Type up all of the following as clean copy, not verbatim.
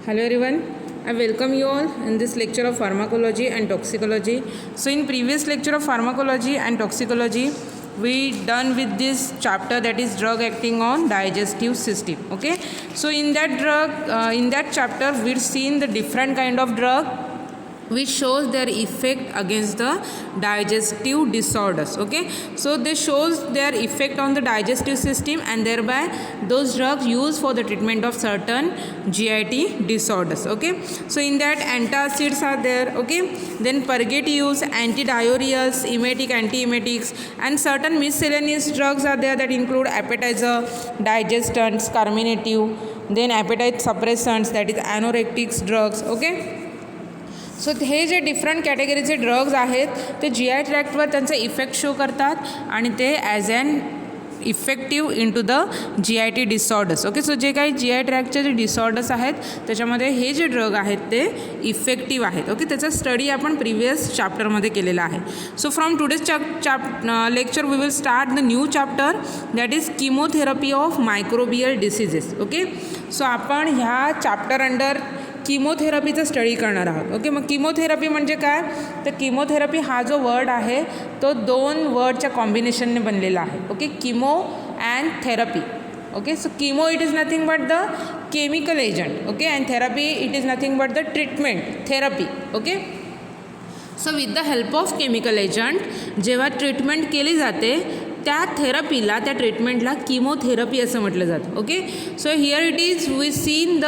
Hello everyone, I welcome you all in this lecture of pharmacology and toxicology. So in previous lecture of pharmacology and toxicology, we done with this chapter, that is drug acting on digestive system. Okay, so in that chapter we've seen the different kind of drug which shows their effect against the digestive disorders. Okay, so this shows their effect on the digestive system, and thereby those drugs used for the treatment of certain GIT disorders. Okay, so in that antacids are there. Okay, then purgatives, antidiarrheals, emetic, antiemetics, and certain miscellaneous drugs are there that include appetizer, digestants, carminative, then appetite suppressants, that is anorectics drugs. Okay, so हे जे different कॅटेगरीचे drugs आहेत ते जी I ट्रॅक्टवर त्यांचा effect show करतात आणि ते as an effective in to the G I T disorders. Okay, so जे काही जी आय ट्रॅक्टचे जे डिसऑर्डर्स आहेत त्याच्यामध्ये हे जे ड्रग आहेत ते इफेक्टिव्ह आहेत. ओके, त्याचा स्टडी आपण प्रिव्हियस चॅप्टरमध्ये केलेला आहे. So from today's lecture we will start the new chapter, that is chemotherapy of microbial diseases. Okay, so आपण ह्या चॅप्टर अंडर किमोथेरपीचा स्टडी करणार आहोत. ओके, मग किमोथेरपी म्हणजे काय, तर किमोथेरपी हा जो वर्ड आहे तो दोन वर्डच्या कॉम्बिनेशनने बनलेला आहे. Okay, chemo and therapy. Okay, so chemo it is nothing but the chemical agent. Okay, and therapy it is nothing but the treatment therapy. Okay, so with the help of chemical agent जेव्हा treatment केली जाते त्या थेरपीला, त्या ट्रीटमेंटला chemotherapy असं म्हटलं जातं. Okay, so here it is we seen the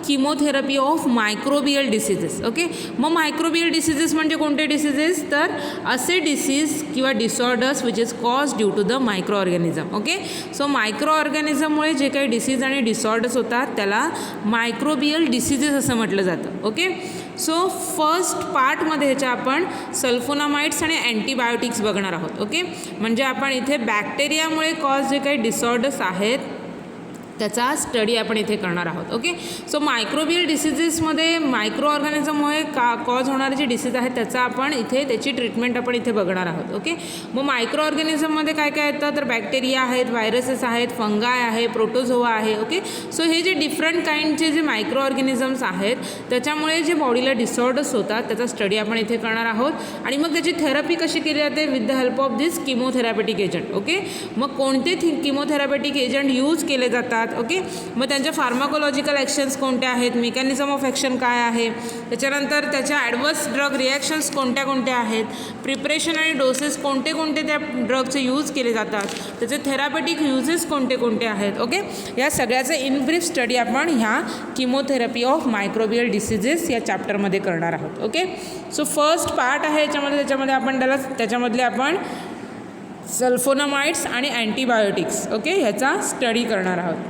chemotherapy of microbial diseases. Okay, मग microbial diseases म्हणजे कोणते डिसीजेस, तर असे डिसीज किंवा disorders which is cause due to the micro organism. Okay, so micro ऑर्गॅनिझममुळे जे काही डिसीज आणि डिसऑर्डर्स होतात त्याला मायक्रोबियल डिसीजेस असं म्हटलं जातं. ओके, सो फर्स्ट पार्टमध्ये ह्याच्या आपण सल्फोनामाइड्स आणि अँटीबायोटिक्स बघणार आहोत. ओके, म्हणजे आपण इथे बॅक्टेरियामुळे कॉज जे काही डिसऑर्डर्स आहेत त्याचा स्टडी आपण इथे करणार आहोत. ओके, सो मायक्रोबियल डिसीजेसमध्ये मायक्रो ऑर्गॅनिझममुळे कॉज होणारे जे डिसीज आहेत त्याचा आपण इथे त्याची ट्रीटमेंट आपण इथे बघणार आहोत. ओके, मग मायक्रो ऑर्गॅनिझममध्ये काय काय येतं, तर बॅक्टेरिया आहेत, व्हायरसेस आहेत, फंगाय आहे, प्रोटोझोआ आहे. ओके, सो हे जे डिफरंट काइंडचे जे मायक्रो ऑर्गॅनिझम्स आहेत त्याच्यामुळे जे बॉडीला डिसऑर्डर्स होतात त्याचा स्टडी आपण इथे करणार आहोत. आणि मग त्याची थेरपी कशी केली जाते, with the help of this chemotherapeutic agent. Okay, मग कोणते किमोथेरॅपेटिक एजंट यूज केले जातात. ओके, मग त्यांच्या फार्माकोलॉजिकल ॲक्शन्स कोणत्या आहेत, मेकॅनिझम ऑफ ॲक्शन काय आहे, त्याच्यानंतर त्याच्या ॲडवर्स ड्रग रिॲक्शन्स कोणत्या कोणत्या आहेत, प्रिपरेशन आणि डोसेस कोणते कोणते त्या ड्रगचे यूज केले जातात, त्याचे थेरापेटिक युजेस कोणते कोणते आहेत. ओके, या सगळ्याचं इन ब्रीफ स्टडी आपण ह्या किमोथेरपी ऑफ मायक्रोबियल डिसीजेस या चॅप्टरमध्ये करणार आहोत. ओके, सो फर्स्ट पार्ट आहे त्याच्यामध्ये आपण त्याच्यामधले आपण सल्फोनामाइड्स आणि अँटीबायोटिक्स ओके ह्याचा स्टडी करणार आहोत.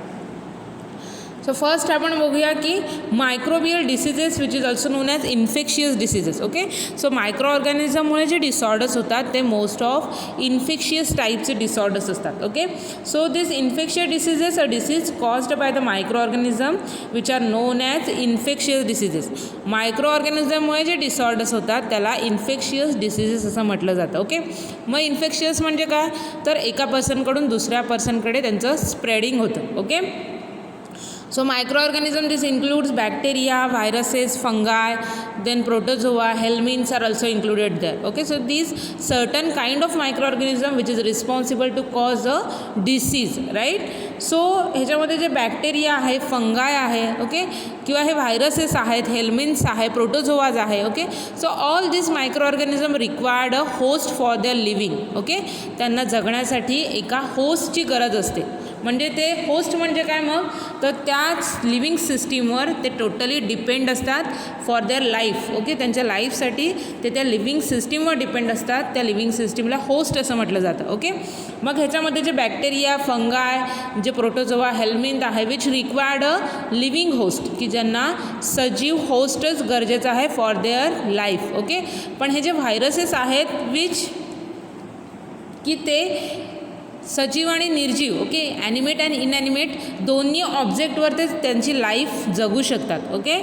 सो फर्स्ट आपण बघूया की microbial diseases which is also known as infectious diseases. Okay, so micro ऑर्गॅनिझममुळे जे डिसऑर्डर्स होतात ते मोस्ट ऑफ इन्फेक्शियस टाईपचे डिसऑर्डर्स असतात. Okay, so this infectious diseases are disease caused by the micro organism which are known as infectious diseases. Micro ऑर्गॅनिझममुळे जे disorders होतात त्याला इन्फेक्शियस डिसीजेस असं म्हटलं जातं. ओके, मग इन्फेक्शियस म्हणजे काय, तर एका पर्सनकडून दुसऱ्या पर्सनकडे त्यांचं स्प्रेडिंग होतं. Okay, so microorganism this includes bacteria, viruses, fungi, then protozoa, helminths are also included there. Okay, so these certain kind of microorganism which is responsible to cause a disease, right? so ह्याच्यामध्ये जे bacteria आहे, फंगाय आहे, okay, किंवा हे viruses आहेत, हेल्मिन्स आहे, प्रोटोझोआज आहे. Okay, so all this micro organism required a host for their living. Okay, त्यांना जगण्यासाठी एका होस्टची गरज असते. म्हणजे ते होस्ट म्हणजे काय, मग तर त्याच लिव्हिंग सिस्टीमवर ते टोटली डिपेंड असतात फॉर देअर लाईफ. ओके, त्यांच्या लाईफसाठी ते त्या लिव्हिंग सिस्टीमवर डिपेंड असतात. त्या लिव्हिंग सिस्टीमला होस्ट असं म्हटलं जातं. ओके, मग ह्याच्यामध्ये जे बॅक्टेरिया, फंगाय, जे प्रोटोझोआ, हेल्मिंथ आहे which required a living host, की ज्यांना सजीव होस्टच गरजेचं आहे फॉर देअर लाईफ. ओके, पण हे जे व्हायरसेस आहेत विच की ते सजीव आणि निर्जीव, ओके, ॲनिमेट अँड इनॲनिमेट दोन्ही ऑब्जेक्टवर ते त्यांची लाईफ जगू शकतात. ओके,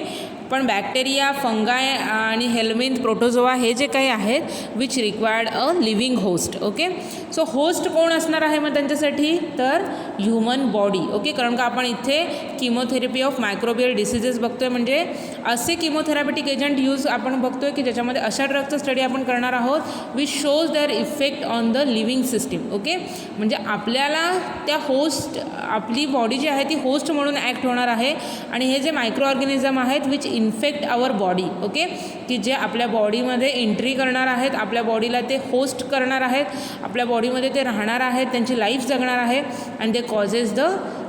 पण बॅक्टेरिया, फंगाय आणि हेल्मिंथ, प्रोटोझोआ हे जे काही आहेत which required a living host. Okay, so host कोण असणार आहे मग त्यांच्यासाठी, तर ह्युमन बॉडी. ओके, कारण का आपण इथे किमोथेरपी ऑफ मायक्रोबियल डिसीजेस बघतोय, म्हणजे असे किमोथेरापेटिक एजंट यूज आपण बघतोय की ज्याच्यामध्ये अशा ड्रगचा स्टडी आपण करणार आहोत which shows their effect on the living system. Okay, म्हणजे आपल्याला त्या होस्ट, आपली बॉडी जी आहे ती होस्ट म्हणून ॲक्ट होणार आहे आणि हे जे मायक्रो ऑर्गॅनिझम आहेत which infect our body. Okay, की जे आपल्या बॉडीमध्ये एंट्री करणार आहेत, आपल्या बॉडीला ते होस्ट करणार आहेत, आपल्या बॉडीमध्ये ते राहणार आहेत, त्यांची लाईफ जगणार आहे and they causes the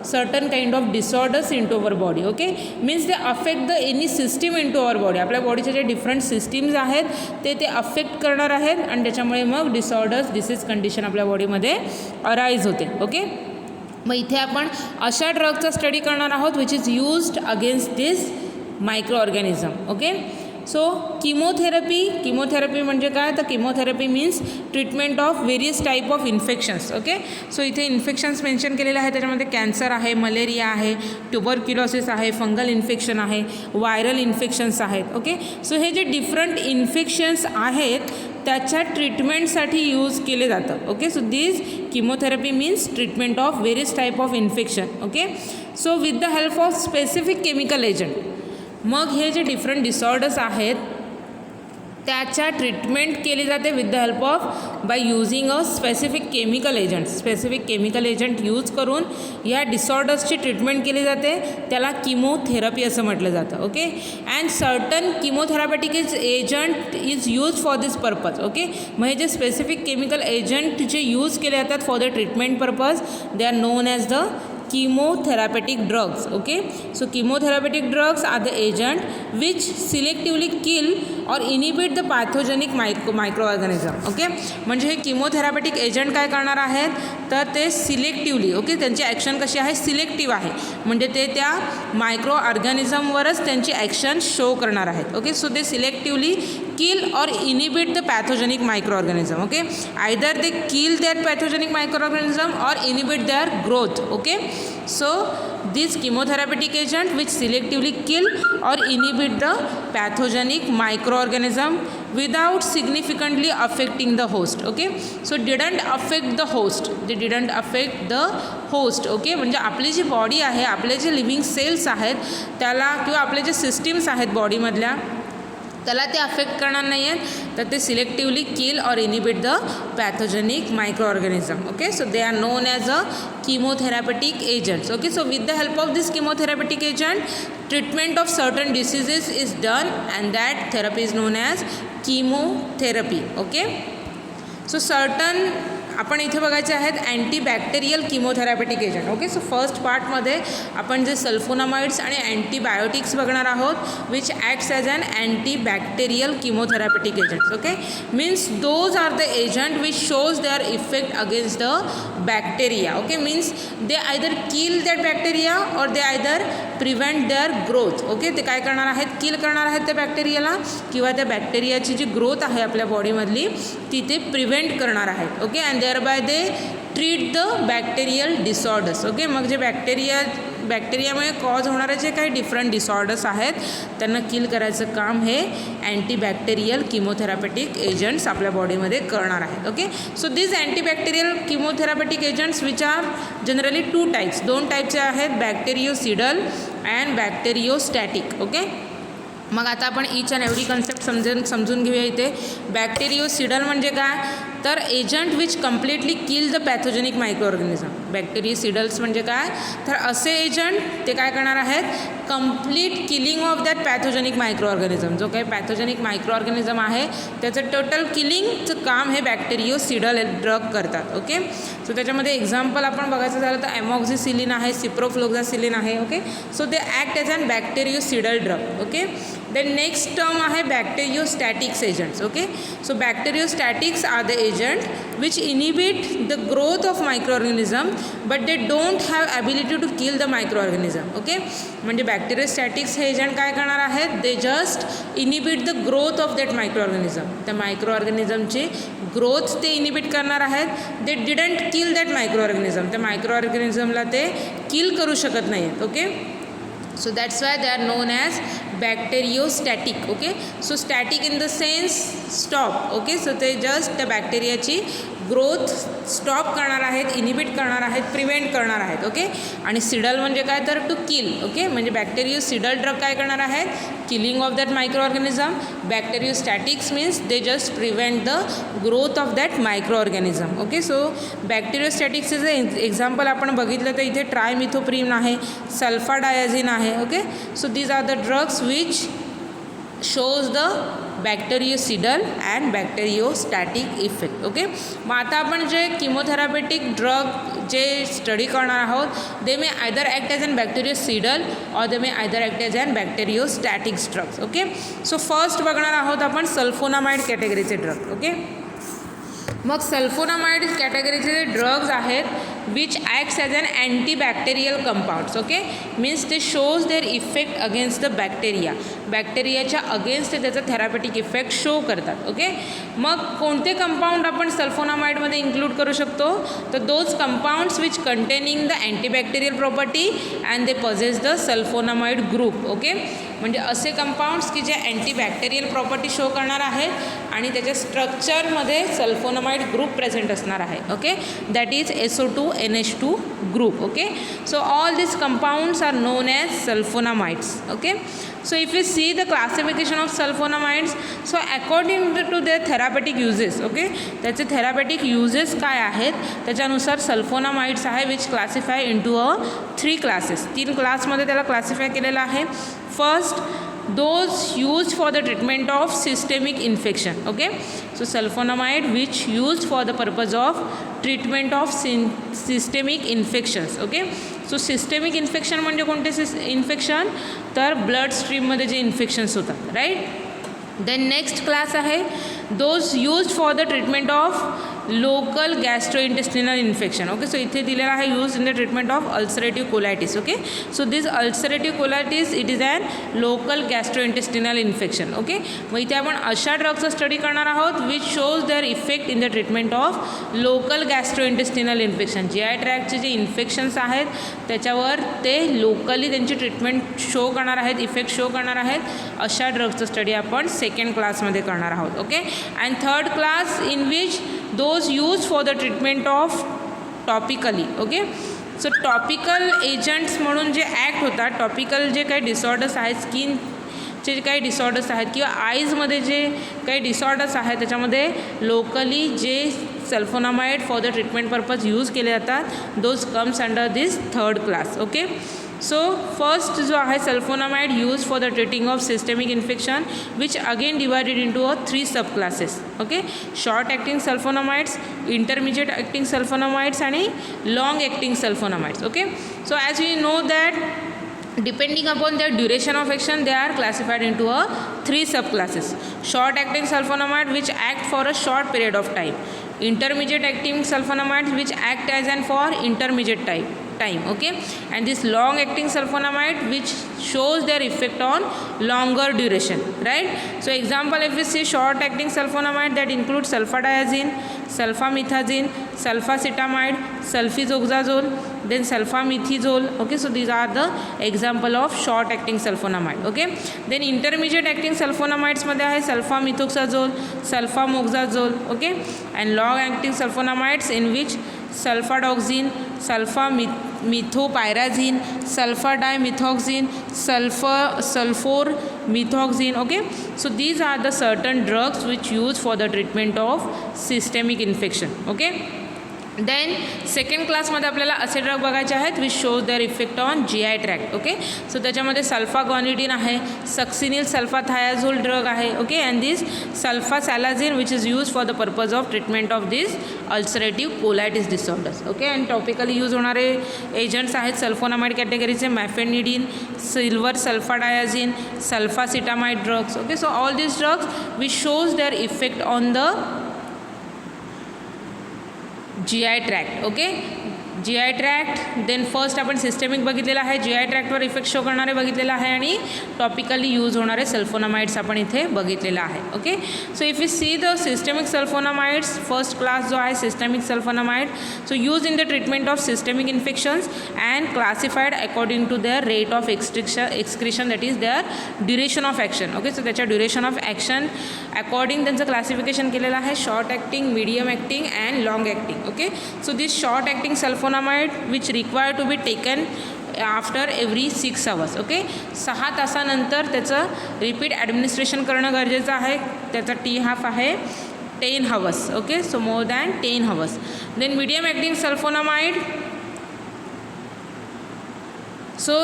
certain kind of disorders in to our body. Okay, means they affect the any system in to our body. आपल्या बॉडीचे जे डिफरंट सिस्टीम्स आहेत ते अफेक्ट करणार आहेत आणि त्याच्यामुळे मग डिसऑर्डर्स, डिसीज कंडिशन आपल्या बॉडीमध्ये अराईज होते. ओके, मग इथे आपण अशा ड्रगचा स्टडी करणार आहोत which is used against this micro organism. Okay, so chemotherapy म्हणजे काय, तर chemotherapy means treatment of various type of infections. Okay, so इथे इन्फेक्शन्स मेन्शन केलेले आहे, त्याच्यामध्ये कॅन्सर आहे, मलेरिया आहे, ट्युबरक्युलोसिस आहे, फंगल इन्फेक्शन आहे, व्हायरल इन्फेक्शन्स आहेत. ओके, सो हे जे डिफरंट इन्फेक्शन्स आहेत त्याच्या ट्रीटमेंटसाठी यूज केले जातं. Okay, so this chemotherapy means treatment of various type of infection. Okay, so with the help of specific chemical agent, मग हे जे डिफरंट डिसऑर्डर्स आहेत त्याच्या ट्रीटमेंट केली जाते with the help of by using a specific chemical agent. Specific chemical agent use करून या डिसऑर्डर्सची treatment केली जाते, त्याला किमोथेरपी असं म्हटलं जातं. Okay, and certain chemotherapeutic agent is use for this purpose. Okay, मग हे जे स्पेसिफिक केमिकल एजंट जे यूज केले जातात for the treatment purpose they are known as the chemotherapeutic drugs. Okay, so chemotherapeutic drugs are the agent which selectively kill or inhibit the pathogenic microorganism. Okay, म्हणजे हे किमोथेरापेटिक agent काय करणार आहेत तर ते सिलेक्टिवली, ओके, त्यांची ॲक्शन कशी आहे, सिलेक्टिव्ह आहे, म्हणजे ते त्या मायक्रो ऑर्गॅनिझमवरच त्यांची ॲक्शन शो करणार आहेत. Okay, so they selectively kill or inhibit the pathogenic microorganism. Okay, either they kill that pathogenic microorganism or inhibit their growth. Okay, so this chemotherapeutic agent which selectively kill or inhibit the pathogenic microorganism without significantly affecting the host. Okay, so didn't affect the host, they didn't affect the host. Okay, म्हणजे आपली जी body आहे, आपले जे living cells आहेत त्याला किंवा आपले जे सिस्टीम्स आहेत बॉडीमधल्या त्याला ते अफेक्ट करणार नाही आहेत, तर ते सिलेक्टिवली किल और inhibit the pathogenic micro organism. Okay, so they are known as a chemotherapeutic agents. Okay, so with the help of this chemotherapeutic agent treatment of certain diseases is done and that therapy is known as chemotherapy. Okay, so certain आपण इथे बघायचे आहेत antibacterial chemotherapeutic agent. Okay, so first पार्टमध्ये आपण जे sulfonamides आणि antibiotics बघणार आहोत which acts as an antibacterial chemotherapeutic agents. Okay, means those are the agent which shows their effect against the bacteria. Okay, means they either kill that bacteria or they either prevent their growth. Okay, ते काय करणार आहेत, किल करणार आहेत त्या बॅक्टेरियाला किंवा त्या बॅक्टेरियाची जी growth आहे आपल्या बॉडीमधली ती ते प्रिव्हेंट करणार आहेत. Okay, and thereby they treat the bacterial disorders. Okay, मग जे बॅक्टेरियामुळे कॉज होणारे जे काही डिफरंट डिसऑर्डर्स आहेत त्यांना किल करायचं काम हे अँटीबॅक्टेरियल किमोथेरापेटिक एजंट्स आपल्या बॉडीमध्ये करणार आहेत. Okay, so this antibacterial chemotherapeutic agents which are generally दोन टाईपचे आहेत, बॅक्टेरियोसिडल अँड बॅक्टेरियोस्टॅटिक. ओके, मग आता आपण ईच अँड एव्हरी कन्सेप्ट समजून घेऊया. इथे बॅक्टेरियोसिडल म्हणजे काय तर agent which completely kill the pathogenic micro organism. Bactericidals म्हणजे काय तर असे एजंट ते काय करणार आहेत, complete killing of that pathogenic micro organism. जो काही पॅथोजेनिक मायक्रो ऑर्गॅनिझम आहे त्याचं टोटल किलिंगचं काम हे बॅक्टेरियोसिडल ड्रग करतात. ओके, सो त्याच्यामध्ये एक्झाम्पल आपण बघायचं झालं तर ॲमॉक्झिसिलिन आहे, सिप्रोफ्लोक्झासिलिन आहे. Okay, so they act as an bactericidal drug. Okay, then next term आहे bacteriostatics agents. Okay, so bacteriostatics are the agent which inhibit the growth of microorganism but they don't have ability to kill the microorganism. Okay, म्हणजे bacteriostatics हे agent काय करणार आहेत, they just inhibit the growth of that microorganism. त्या मायक्रोऑर्गॅनिझमची growth ते inhibit करणार आहेत. They didn't kill that microorganism. त्या मायक्रोऑर्गॅनिझमला ते किल करू शकत नाही आहेत. Okay, so that's why they are known as bacteriostatic. Okay, so static in the sense stop. Okay, so they just त्या बॅक्टेरियाची ग्रोथ स्टॉप करणार आहेत, इनिबिट करणार आहेत, प्रिव्हेंट करणार आहेत. ओके. आणि सिडल म्हणजे काय तर टू किल. ओके. म्हणजे बॅक्टेरियोसिडल ड्रग काय करणार आहेत, killing of that micro organism. Bacteriostatics means they just prevent the growth of that micro organism. Okay. So बॅक्टेरियोस्टॅटिक्सचं एक्झाम्पल आपण बघितलं तर इथे ट्रायमिथोप्रिम आहे, सल्फाडायाझिन आहे. Okay. So these are the drugs which shows the bactericidal and bacteriostatic effect. Okay. मग आता आपण जे किमोथेरापेटिक ड्रग जे स्टडी करणार आहोत they may either act as an bactericidal or they may either act as an bacteriostatics drugs. Okay. So first बघणार आहोत आपण सल्फोनामाइड कॅटेगरीचे ड्रग. ओके. मग सल्फोनामाइड कॅटेगरीचे जे ड्रग्ज आहेत which acts as an antibacterial compounds. Okay. Means ते shows their effect against the bacteria. बॅक्टेरियाच्या अगेन्स्ट ते त्याचा थेरापेटिक इफेक्ट शो करतात. ओके. मग कोणते कंपाऊंड आपण सल्फोनामाइडमध्ये इन्क्लूड करू शकतो तर those compounds which containing the antibacterial property and they possess the sulfonamide group. Okay. म्हणजे असे कंपाऊंड्स की जे अँटीबॅक्टेरियल प्रॉपर्टी शो करणार आहेत आणि त्याच्या स्ट्रक्चरमध्ये सल्फोनामाइड ग्रुप प्रेझेंट असणार आहे. Okay. That is SO2NH2 group. Okay. So all these compounds are known as sulfonamides. Okay. So if you see the classification of sulfonamides, so according to their therapeutic uses, okay, त्याचे therapeutic uses काय आहेत त्याच्यानुसार sulphonamides आहे which classify into a 3 classes. 3 क्लासमध्ये त्याला classify केलेलं आहे. First those used for the treatment of systemic infection. Okay. So sulfonamide which used for the purpose of treatment of systemic infections. Okay. So systemic infection म्हणजे कोणते infection तर blood स्ट्रीममध्ये जे infections होतात. Right. Then next class आहे those used for the treatment of local gastrointestinal infection. Okay. So इथे दिलेला आहे use in the treatment of ulcerative colitis. Okay. So this ulcerative colitis it is an local gastrointestinal infection. Okay. मग इथे आपण अशा ड्रगचा study करणार आहोत which shows their effect in the treatment of local gastrointestinal infection. GI ट्रॅकचे जे infections आहेत त्याच्यावर ते लोकली त्यांची ट्रीटमेंट शो करणार आहेत, इफेक्ट शो करणार आहेत. अशा ड्रगचा स्टडी आपण सेकंड क्लासमध्ये करणार आहोत. Okay. And third class in which those use for the treatment of topically. Okay. So topical agents म्हणून जे ॲक्ट होतात, टॉपिकल जे काही डिसऑर्डर्स आहेत, स्किनचे जे काही डिसऑर्डर्स आहेत किंवा आईजमध्ये जे काही डिसऑर्डर्स आहेत त्याच्यामध्ये लोकली जे sulfonamide for the treatment purpose use केले जातात those comes under this third class. Okay. So first जो आहे sulfonamide use for the treating of systemic infection which again divided into a 3 sub classes. Okay. Short acting sulfonamides, intermediate acting sulfonamides आणि long acting sulfonamides. Okay. So as we know that depending upon their duration of action they are classified into a 3 subclasses. Short acting sulfonamide which act for a short period of time, intermediate acting sulfonamides which act as and for intermediate time. Okay. And this long acting sulfonamide which shows their effect on longer duration. Right. So example if we see short acting sulfonamide that includes sulfadiazine, sulfamethoxine, sulfacetamide, sulfazoxazole, then sulfamethizole. Okay. So these are the example of short acting sulfonamide. Okay. Then intermediate acting sulfonamides मध्ये आहे sulfamethoxazole, sulfamoxazole. Okay. And long acting sulfonamides in which sulfadoxine, sulfamethopyrazine, sulfadimethoxine, sulformethoxine. Okay. So these are the certain drugs which used for the treatment of systemic infection. Okay. Then second क्लासमध्ये आपल्याला असे drug बघायचे आहेत which shows their effect on GI tract. Okay. So त्याच्यामध्ये sulfaguanidine आहे, succinyl sulfathiazole drug आहे. Okay. And this sulfasalazine which is use for the purpose of treatment of this ulcerative colitis disorders. Okay. And topically use होणारे agents आहेत sulfonamide कॅटेगरीचे mafenidine, silver sulfadiazine, sulfacetamide drugs. Okay. So all this drugs which shows their effect on the GI tract. Okay. GI tract, then first आपण systemic बघितलेलं आहे, GI ट्रॅक्टवर effect show करणारे बघितलेलं आहे आणि टॉपिकली यूज होणारे सल्फोनामाइड्स आपण इथे बघितलेलं आहे. Okay, so if you see the systemic sulfonamides, first class जो आहे systemic sulfonamide, so use in the treatment of systemic infections and classified according to their rate of excretion that is their duration of action. Okay, so त्याच्या duration of action according त्यांचं classification केलेलं आहे, short acting, medium acting and long acting. Okay, so this short acting sulfonamide which require to be taken after every 6 hours. Okay, 6 तासानंतर त्याचं repeat administration करणं गरजेचं आहे. त्याचा T-half आहे 10 hours. Okay, so more than 10 hours. Then medium acting sulfonamide, so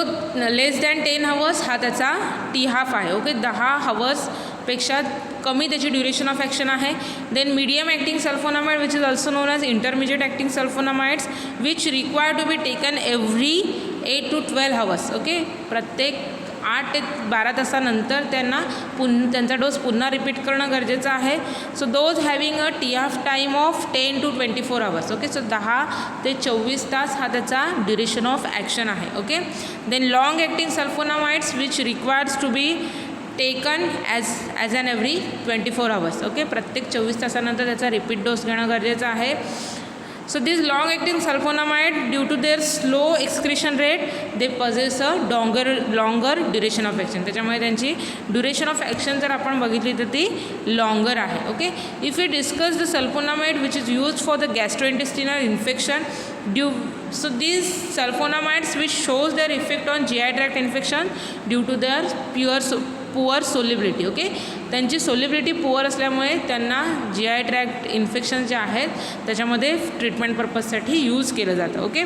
less than 10 hours हा त्याचा T-half आहे. ओके, 10 hours पेक्षा कमी त्याची ड्युरेशन ऑफ ॲक्शन आहे. Then medium acting sulfonamide which is also known as intermediate acting sulfonamides which require to be taken every 8 to 12 hours. Okay, प्रत्येक 8 ते 12 तासानंतर त्यांना त्यांचा डोस पुन्हा रिपीट करणं गरजेचं आहे. So those having a T-half time of 10 to 24 hours. Okay, so 10 ते 24 तास हा त्याचा ड्युरेशन ऑफ ॲक्शन आहे. Okay, then long acting sulfonamides which requires to be taken as an every 24 hours. Okay, प्रत्येक 24 तासानंतर त्याचा रिपीट डोस घेणं गरजेचं आहे. So this long acting sulfonamide due to their slow excretion rate they possess a longer duration of action. त्याच्यामुळे त्यांची duration of action जर आपण बघितली तर ती लॉंगर आहे. Okay, if you discuss the sulfonamide which is use for the gastrointestinal infection so these sulfonamides which shows their effect on GI tract infection due to their poor solubility. Okay, त्यांची solubility poor असल्यामुळे त्यांना GI tract infection जे आहेत त्याच्यामध्ये treatment पर्पजसाठी use केलं जातं. Okay,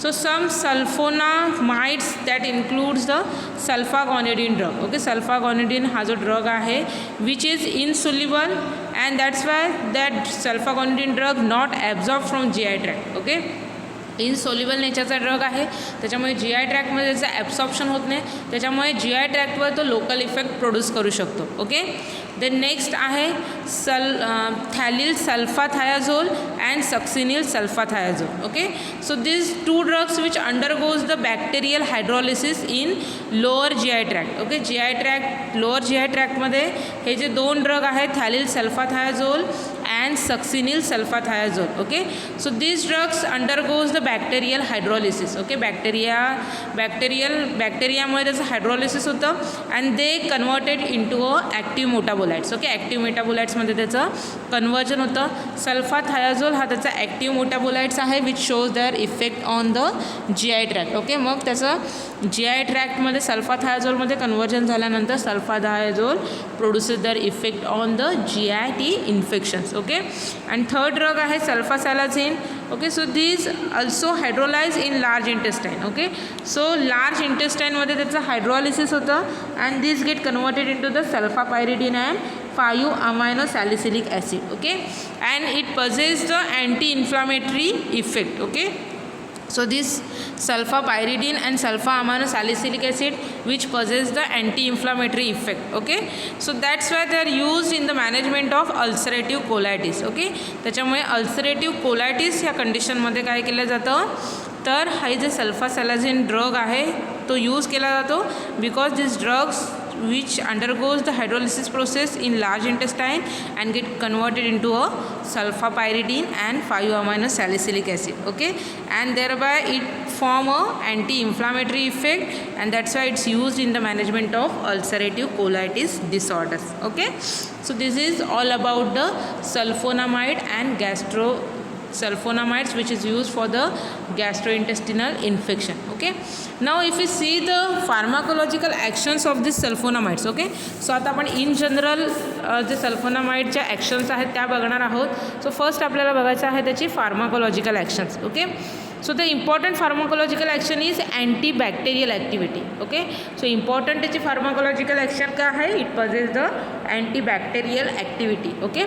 so some sulfonamides that includes the sulfaguanidine drug. Okay, sulfaguanidine हा जो ड्रग आहे which is insoluble and that's why that sulfaguanidine drug not absorb from GI tract. Okay, insoluble नेचरचा drug आहे, त्याच्यामुळे GI ट्रॅक्टमध्ये त्याचं absorption होत नाही, त्याच्यामुळे GI ट्रॅक्टवर तो लोकल इफेक्ट प्रोड्यूस करू शकतो. ओके, देन नेक्स्ट आहे phthalyl sulfathiazole and succinyl sulfathiazole. Okay, so this 2 drugs which undergoes the bacterial hydrolysis in lower GI tract. Okay, lower GI ट्रॅक्टमध्ये हे जे 2 ड्रग आहेत थॅलिल सल्फाथायाझोल and succinyl sulfathiazole. Okay, so these drugs undergoes the bacterial hydrolysis. Okay, बॅक्टेरियामुळे त्याचं hydrolysis होतं and they converted into a active metabolites. Okay, active metabolites त्याचं conversion होतं. Sulfathiazole हा त्याचा ॲक्टिव्ह मेटाबोलाइट्स आहे which shows their effect on the GI tract. Okay, मग त्याचं GI ट्रॅक्टमध्ये सल्फाथायाझोलमध्ये कन्वर्जन झाल्यानंतर sulfathiazole produces their effect on the GI infections. Okay, and third drug आहे sulfasalazine. Okay, so these also hydrolyse in large intestine. Okay, so large इंटेस्टाईनमध्ये त्याचं hydrolysis होतं and this get converted in to the sulfapyridine and 5-amino salicylic acid. Okay, and it possesses the anti-inflammatory effect. Okay, so this sulfapyridine and sulfa-amino salicylic acid which possess the anti-inflammatory effect. Okay, so that's why they are used in the management of ulcerative colitis. Okay, त्याच्यामुळे ulcerative colitis ह्या कंडिशनमध्ये काय केलं जातं तर हा जे sulfasalazine drug आहे तो यूज केला जातो because this drugs which undergoes the hydrolysis process in large intestine and get converted into a sulfapyridine and 5-amino salicylic acid. Okay, and thereby it form a anti-inflammatory effect and that's why it's used in the management of ulcerative colitis disorders. Okay, so this is all about the sulfonamide and sulfonamides which is used for the gastrointestinal infection. Okay, now if you see the pharmacological actions of these sulfonamides. Okay, so आता आपण in general जे सल्फोनामाइडच्या actions आहेत त्या बघणार आहोत. So first आपल्याला बघायचं आहे त्याची pharmacological actions. Okay, so the important pharmacological action is antibacterial activity. Okay, so important त्याची फार्माकोलॉजिकल ॲक्शन काय आहे it possess the antibacterial activity. Okay,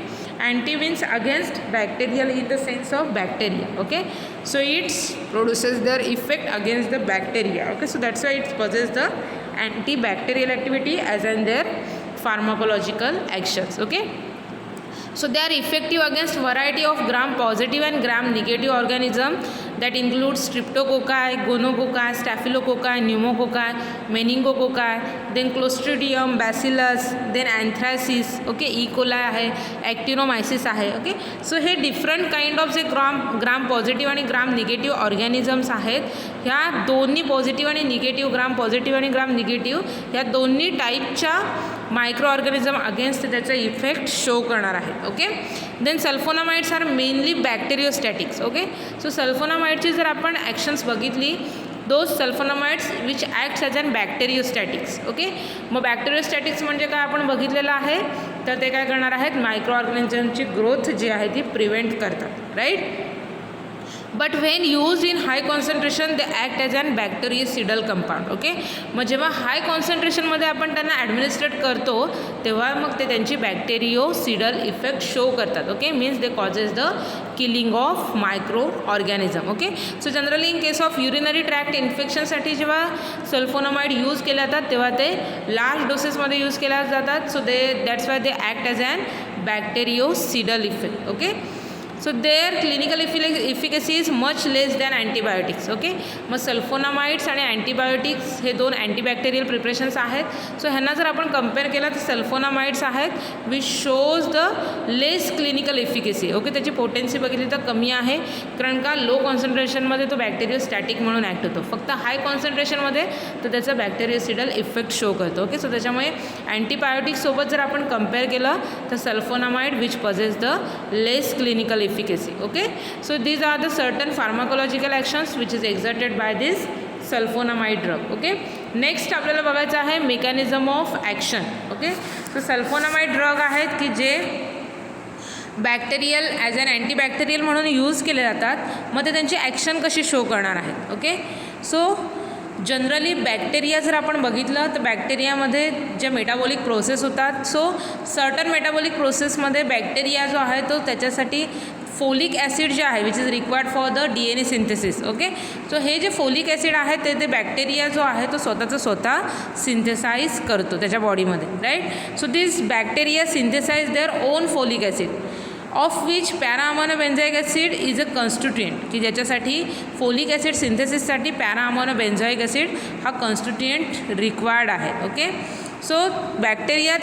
anti means against bacterial in the sense of bacteria. Okay, so it produces their effect against the bacteria. Okay, so that's why it possesses the antibacterial activity as in their pharmacological actions. Okay, so they are effective against variety of gram positive and gram negative organism that includes streptococci, gonococci, staphylococci, pneumococci, meningococci, then clostridium, bacillus, then anthracis, okay, E. coli आहे, actinomyces आहे. Okay, so हे different kind of जे ग्राम positive आणि ग्राम negative organisms आहेत, ह्या दोन्ही positive आणि negative, ग्राम positive आणि ग्राम निगेटिव्ह या दोन्ही टाईपच्या मायक्रो ऑर्गॅनिझम अगेन्स्ट त्याचा इफेक्ट शो करणार आहेत. Okay, then sulfonamides are mainly bacteriostatics. Okay, so सल्फोनामाइडची जर आपण ॲक्शन्स बघितली, those sulfonamides which acts as an bacteriostatics. Okay, मग बॅक्टेरियोस्टॅटिक्स म्हणजे काय आपण बघितलेलं आहे, तर ते काय करणार आहेत, मायक्रो ऑर्गॅनिझमची ग्रोथ जी आहे ती प्रिव्हेंट करतात. Right, but when use in high concentration they act as an bactericidal compound. Okay, मग जेव्हा हाय कॉन्सन्ट्रेशनमध्ये आपण त्यांना ॲडमिनिस्ट्रेट करतो तेव्हा मग ते त्यांची बॅक्टेरियोसिडल इफेक्ट शो करतात. Okay, means they causes the killing of micro organism. Okay, so generally in case of urinary tract इन्फेक्शनसाठी जेव्हा सल्फोनामाइड यूज केले जातात तेव्हा ते लार्ज डोसेसमध्ये यूज केल्या जातात. So that's why they act as an bactericidal effect. Okay, so their clinical efficacy is much less than antibiotics. Okay, मग sulfonamides आणि अँटीबायोटिक्स हे दोन अँटीबॅक्टेरियल प्रिपरेशन्स आहेत. सो ह्यांना जर आपण कम्पेअर केलं तर सल्फोनामाइड्स आहेत which shows the less clinical efficacy. Okay, त्याची पोटेन्सी बघितली तर कमी आहे, कारण का लो कॉन्सन्ट्रेशनमध्ये तो बॅक्टेरियोस्टॅटिक म्हणून ॲक्ट होतो. फक्त हाय कॉन्सन्ट्रेशनमध्ये तो त्याचा बॅक्टेरियोसिडल इफेक्ट शो करतो. ओके, सो त्याच्यामुळे अँटीबायोटिक्ससोबत जर आपण कम्पेअर केलं तर sulfonamide which possess the less clinical efficacy. Okay, so these are the certain pharmacological actions which is exerted by this sulfonamide drug. Okay, next आपल्याला बघायचं आहे mechanism of action. Okay, so sulfonamide drug आहेत की जे bacterial as an antibacterial म्हणून use केले जातात. मग ते त्यांची ॲक्शन कशी शो करणार आहेत. ओके, सो जनरली बॅक्टेरिया जर आपण बघितलं तर बॅक्टेरियामध्ये ज्या मेटाबॉलिक प्रोसेस होतात, सो सर्टन मेटाबॉलिक प्रोसेसमध्ये बॅक्टेरिया जो आहे तो त्याच्यासाठी फोलिक ॲसिड जे आहे which is required for the DNA synthesis. Okay, so हे जे फोलिक ॲसिड आहे ते बॅक्टेरिया जो आहे तो स्वतः सिंथेसाइज करतो त्याच्या बॉडीमध्ये. Right, so this bacteria synthesise their own folic acid of which para amino benzoic acid is a constituent, की ज्याच्यासाठी फोलिक ॲसिड सिंथेसिससाठी पॅराअमायनो बेन्झॉइक ॲसिड हा कॉन्स्टिट्युएंट रिक्वायर्ड आहे. ओके, सो बॅक्टेरिया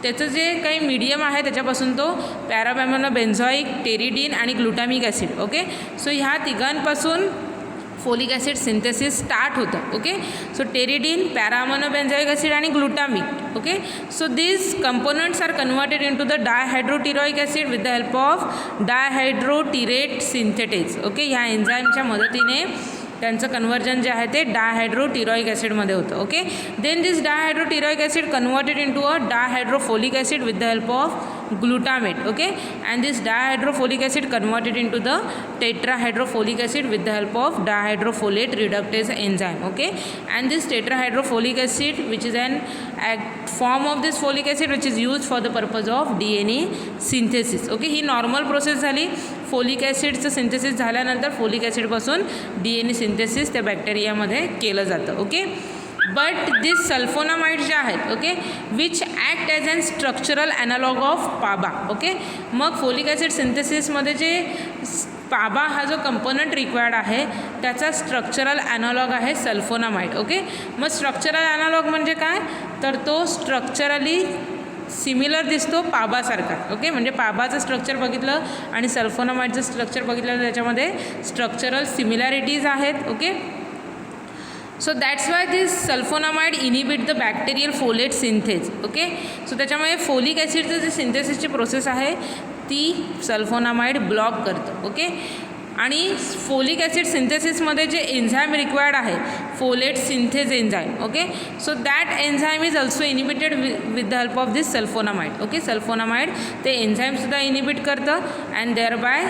त्याचं जे काही मीडियम आहे त्याच्यापासून तो पॅराअमायनो बेन्झॉइक, टेरिडीन आणि ग्लुटामिक ॲसिड. ओके, सो ह्या तिघांपासून फोलिक ॲसिड सिंथेसिस स्टार्ट होतं. Okay, so pteridine, para amino benzoic acid आणि glutamic. Okay, so these components are converted into the dihydropteroic acid with the help of dihydropteroate synthetase. Okay, ह्या एन्झाईमच्या मदतीने त्यांचं conversion जे आहे ते डायहायड्रोटिरॉइक ॲसिडमध्ये होतं. Okay, then this dihydropteroic acid converted into a dihydrofolic acid with the help of glutamate. Okay, and this dihydrofolic acid converted into the tetrahydrofolic acid with the help of dihydrofolate reductase enzyme. Okay, and this tetrahydrofolic acid which is an form of this folic acid which is used for the purpose of DNA synthesis. Okay, he normal process झाली. Folic ॲसिडचं synthesis झाल्यानंतर folic ॲसिडपासून DNA synthesis त्या बॅक्टेरियामध्ये केलं जातं. Okay, but this sulfonamide जे आहेत, okay, which act as an structural analogue of PABA. Okay, मग folic acid सिंथेसिसमध्ये जे पाबा हा जो कंपोनंट रिक्वायर्ड आहे त्याचा स्ट्रक्चरल ॲनालॉग आहे सल्फोनामाइड. ओके, मग स्ट्रक्चरल ॲनालॉग म्हणजे काय, तर तो स्ट्रक्चरली सिमिलर दिसतो पाबासारखा. ओके, म्हणजे पाबाचं स्ट्रक्चर बघितलं आणि सल्फोनामाइडचं स्ट्रक्चर बघितलं तर त्याच्यामध्ये स्ट्रक्चरल सिमिलॅरिटीज आहेत. Okay, so that's why this sulfonamide inhibit the bacterial folate synthase. Okay, so त्याच्यामुळे फोलिक ॲसिडचं जे सिंथेसिसची प्रोसेस आहे ती सल्फोनामाइड ब्लॉक करतं. ओके, आणि फोलिक ॲसिड सिंथेसिसमध्ये जे एन्झाईम रिक्वायर्ड आहे folate synthase enzyme. Okay, so that enzyme is also inhibited with the help of this sulfonamide. Okay, sulfonamide ते एन्झाईमसुद्धा इनिबिट करतं and thereby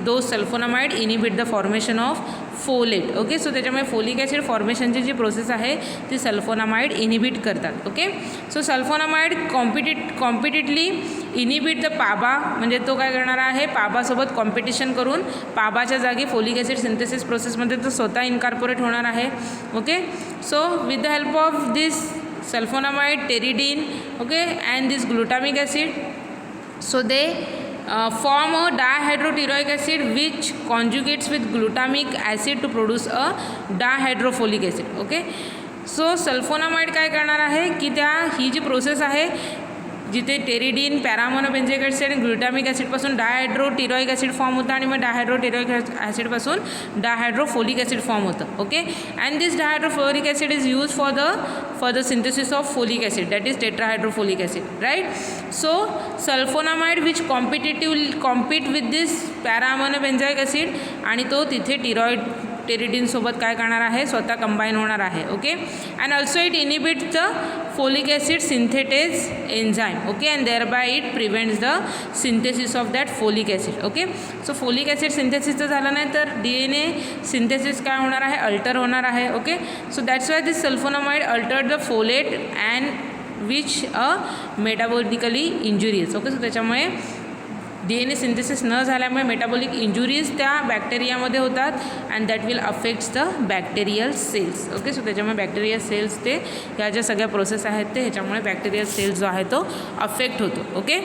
though sulfonamide inhibit the formation of folate. Okay, so त्याच्यामुळे folic acid फॉर्मेशनची जी process आहे ती sulfonamide inhibit करतात. Okay, so sulfonamide competitively inhibit the PABA, म्हणजे तो काय करणार आहे पाबासोबत कॉम्पिटिशन करून पाबाच्या जागी फोलिक ॲसिड सिंथेसिस प्रोसेसमध्ये तो स्वतः इनकॉर्पोरेट होणार आहे. Okay, so with the help of this sulfonamide, pteridine, okay, and this glutamic acid, so they form a dihydroteroic acid which conjugates with glutamic acid to produce a dihydrofolic acid. Okay, so sulfonamide काय करणार आहे की ही जी process आहे जिथे टेरिडीन, पॅरामोनो benzoic acid आणि ग्लुटामिक ॲसिडपासून डायहायड्रोटेरोइक acid form होतं आणि मग डायहायड्रोटेरोइक ॲसिडपासून डायहायड्रोफोलिक ॲसिड फॉर्म होतं. Okay, and this dihydrofolic acid is use for the synthesis of folic acid, that is tetrahydrofolic acid, right. So sulfonamide which compete with this para amino benzoic acid आणि तो तिथे टेरिडीनसोबत काय करणार आहे, स्वतः combine होणार आहे. Okay, and also it inhibit the folic acid synthetase enzyme. Okay, and thereby it prevents the synthesis of that folic acid. Okay, so folic acid synthesis जर झालं नाही तर DNA सिंथेसिस काय होणार आहे, अल्टर होणार आहे. Okay, so that's why this sulfonamide altered the folate and which metabolically injurious. Okay, so त्याच्यामुळे DNA सिंथेसिस न झाल्यामुळे मेटाबॉलिक इंजुरीज त्या बॅक्टेरियामध्ये होतात and that will affects the bacterial cells. Okay, so त्याच्यामुळे बॅक्टेरियल सेल्स ते ह्या ज्या सगळ्या प्रोसेस आहेत ते ह्याच्यामुळे बॅक्टेरियल सेल्स जो आहे तो अफेक्ट होतो. Okay,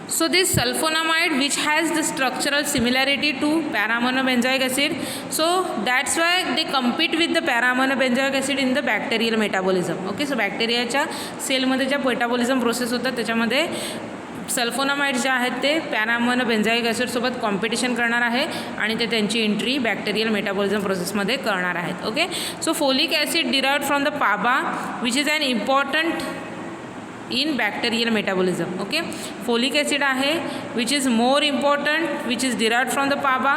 so this sulfonamide which has the structural similarity to paramonobenzoic acid, so that's why they compete with the paramonobenzoic acid in the bacterial metabolism. Okay, so बॅक्टेरियाच्या सेलमध्ये ज्या मेटाबॉलिझम प्रोसेस होतात त्याच्यामध्ये sulphonamide जे आहेत ते पॅरामोनो बेंझोइक ॲसिडसोबत competition करणार आहे आणि ते त्यांची एंट्री बॅक्टेरियल मेटाबॉलिझम प्रोसेसमध्ये करणार आहेत. Okay, so folic acid derived from the PABA which is an important in bacterial metabolism. Okay, folic acid आहे which is more important which is derived from the PABA.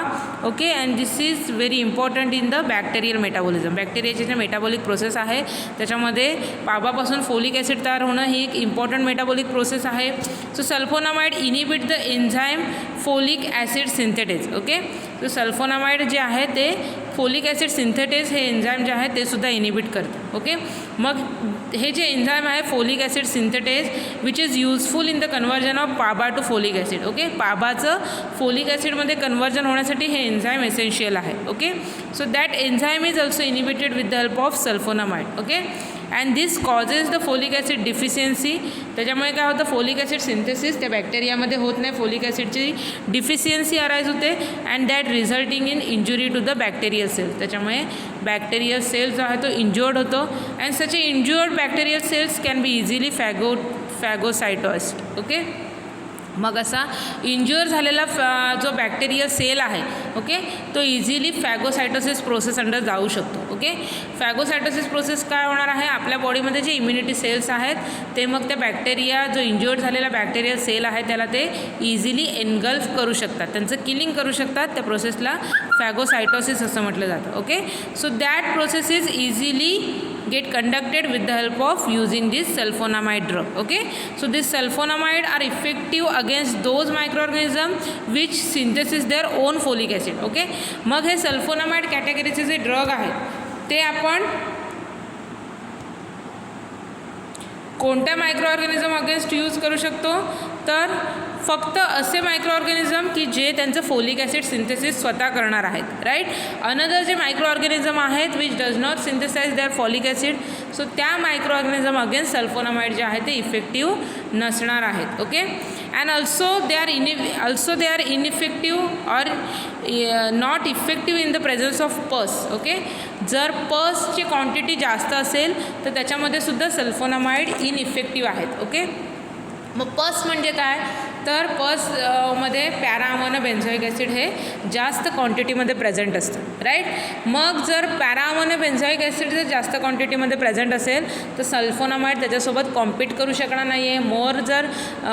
Okay, and this is very important in the bacterial metabolism. बॅक्टेरियाची जे metabolic process आहे त्याच्यामध्ये पाबापासून folic acid तयार होणं ही एक important metabolic process आहे. So sulfonamide inhibit the enzyme folic acid synthetase. Okay, so sulfonamide जे आहे ते फोलिक ॲसिड सिंथेटेज हे एन्झाईम जे आहे ते सुद्धा इनिबिट करतं. ओके, मग हे जे एन्झाईम आहे folic acid synthetase which is useful in the conversion of PABA to folic acid. Okay, पाबाचं फोलिक ॲसिडमध्ये कन्वर्जन होण्यासाठी हे एन्झाईम एसेन्शियल आहे. Okay, so that enzyme is also inhibited with the help of sulfonamide. Okay, and this causes the folic acid deficiency. त्याच्यामुळे काय होतं, folic acid synthesis त्या बॅक्टेरियामध्ये होत नाही, फोलिक ॲसिडची डिफिशियन्सी अराईज होते and that resulting in injury to the bacterial cells. त्याच्यामुळे बॅक्टेरियल सेल जो आहे तो इंज्युअर्ड होतो and such a injured bacterial cells can be easily phagocytosed. Okay, मग असा इंज्युअर झालेला जो बॅक्टेरियल सेल आहे ओके तो इझिली फॅगोसायटोसिस प्रोसेस अंडर जाऊ शकतो. ओके, फॅगोसायटोसिस प्रोसेस काय होणार आहे, आपल्या बॉडीमध्ये जे इम्युनिटी सेल्स आहेत ते मग त्या बॅक्टेरिया जो इंज्युअर्ड झालेला बॅक्टेरियल सेल आहे त्याला ते इझिली एनगल्फ करू शकतात, त्यांचं किलिंग करू शकतात. त्या प्रोसेसला फॅगोसायटोसिस असं म्हटलं जातं. Okay, so that process is easily get conducted with the help of using this sulfonamide drug. Okay, so this sulfonamide are effective against those microorganisms which synthesis their own folic acid. Okay, मग हे sulphonamide कॅटेगरीचे जे drug आहेत ते आपण कोणत्या micro organism against use करू शकतो, तर फक्त असे मायक्रो ऑर्गॅनिझम की जे त्यांचं फोलिक ॲसिड सिंथेसिस स्वतः करणार आहेत. राईट, अनदर जे मायक्रो ऑर्गॅनिझम आहेत which does not synthesise their folic acid, so त्या मायक्रो ऑर्गॅनिझम अगेन्स्ट सल्फोनामाइड जे आहे ते इफेक्टिव्ह नसणार आहेत. Okay, and also they are ineffective or not effective in the presence of pus. Okay, जर पसची क्वांटिटी जास्त असेल तर त्याच्यामध्ये सुद्धा सल्फोनामाइड इनइफेक्टिव्ह आहेत. ओके, मग पस म्हणजे काय, तर पस मध्ये पॅराअमोनो बेंझोइक ॲसिड हे जास्त क्वांटिटीमध्ये प्रेझेंट असतं. राईट, मग जर पॅराअमोनो बेंझोइक ॲसिड जर जास्त क्वांटिटीमध्ये प्रेझेंट असेल तर सल्फोनामाइड त्याच्यासोबत कॉम्पीट करू शकणार नाही आहे. मोर जर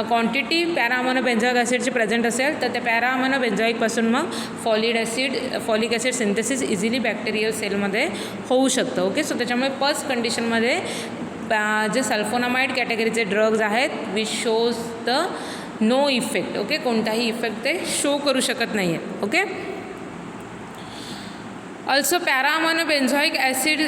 क्वांटिटी पॅराअमोनो बेंझोइक ॲसिडची प्रेझेंट असेल तर त्या पॅराअमोनो बेंझोइकपासून मग folic acid synthesis easily bacterial सेलमध्ये होऊ शकतं. ओके, सो त्याच्यामुळे पस कंडिशनमध्ये जे सल्फोनामाइड कॅटेगरीचे ड्रग्ज आहेत which shows the no effect. Okay, कोणताही इफेक्ट ते शो करू शकत नाही आहे. Okay, also para amino benzoic acid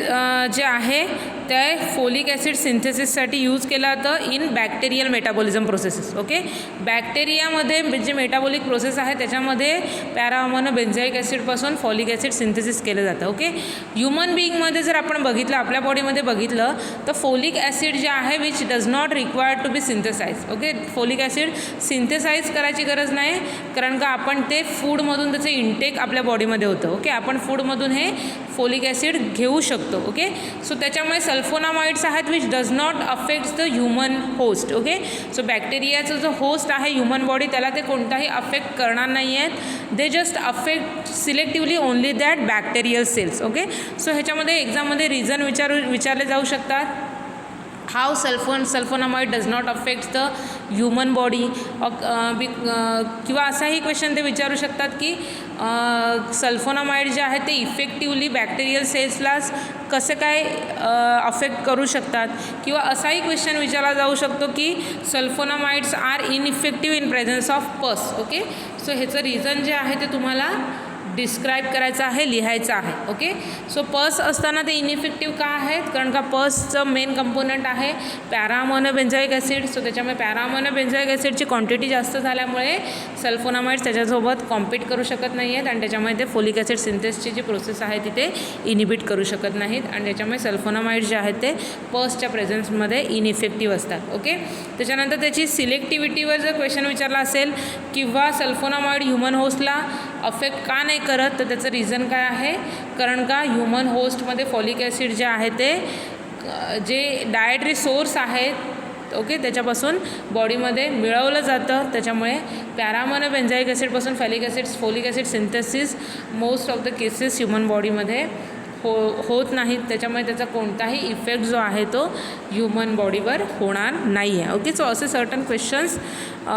जे आहे ते फोलिक ॲसिड सिंथेसिससाठी यूज केलं जातं in bacterial metabolism processes. Okay, बॅक्टेरियामध्ये जे मेटाबॉलिक प्रोसेस आहे त्याच्यामध्ये पॅराअमायनो बेन्झॉइक ॲसिडपासून फॉलिक ॲसिड सिंथेसिस केलं जातं. ओके, ह्युमन बिईंगमध्ये जर आपण बघितलं, आपल्या बॉडीमध्ये बघितलं तर फोलिक ॲसिड जे आहे which does not required to be synthesize. Okay, folic acid synthesize करायची गरज नाही, कारण का आपण ते फूडमधून त्याचं इंटेक आपल्या बॉडीमध्ये होतं. ओके, आपण फूडमधून हे फोलिक ॲसिड घेऊ शकतो. ओके, सो त्याच्यामुळे सल्फोनामाइड्स आहेत which does not affects the human host. Okay, so बॅक्टेरियाचं जो होस्ट आहे ह्युमन बॉडी त्याला ते कोणताही अफेक्ट करणार नाही आहेत. They just affect selectively only that bacterial cells. Okay, so ह्याच्यामध्ये एक्झाममध्ये रिझन विचारले जाऊ शकतात. How sulfonamide does not affect the human body, किंवा असाही क्वेश्चन ते विचारू शकतात की सल्फोनामाइड जे आहे ते इफेक्टिवली बॅक्टेरियल सेल्सलाच कसं काय अफेक्ट करू शकतात, किंवा असाही क्वेश्चन विचारला जाऊ शकतो की sulfonamides are ineffective in presence of pus. Okay, so ह्याचं रिझन जे आहे ते तुम्हाला डिस्क्राईब करायचं आहे, लिहायचं आहे. ओके, सो पस असताना ते इनइफेक्टिव्ह का आहेत, कारण का पसचं मेन कंपोनंट आहे पॅराअमायनो बेन्झॉइक ॲसिड. सो त्याच्यामुळे पॅराअमायनो बेन्झॉइक ॲसिडची क्वांटिटी जास्त झाल्यामुळे सल्फोनामाइड्स त्याच्यासोबत कॉम्पीट करू शकत नाही आहेत आणि त्याच्यामुळे ते फोलिक ॲसिड सिंथेसची जी प्रोसेस आहे तिथे इनिबिट करू शकत नाहीत आणि त्याच्यामुळे सल्फोनामाइड्स जे आहेत ते पसच्या प्रेझेन्समध्ये इनइफेक्टिव्ह असतात. ओके, त्याच्यानंतर त्याची सिलेक्टिव्हिटीवर जर क्वेश्चन विचारला असेल किंवा सल्फोनामाइड ह्युमन होस्टला अफेक्ट का नाही करत, तर त्याचं रिझन काय आहे, कारण का ह्युमन होस्टमध्ये फॉलिक ॲसिड जे आहे ते जे डायटरी सोर्स आहेत ओके त्याच्यापासून बॉडीमध्ये मिळवलं जातं. त्याच्यामुळे पॅराअमायनो बेन्झॉइक ॲसिडपासून folic acid synthesis most of the cases human बॉडीमध्ये होत नाहीत. त्याच्यामुळे त्याचा कोणताही इफेक्ट जो आहे तो ह्युमन बॉडीवर होणार नाही आहे. ओके, सो असे सर्टन क्वेश्चन्स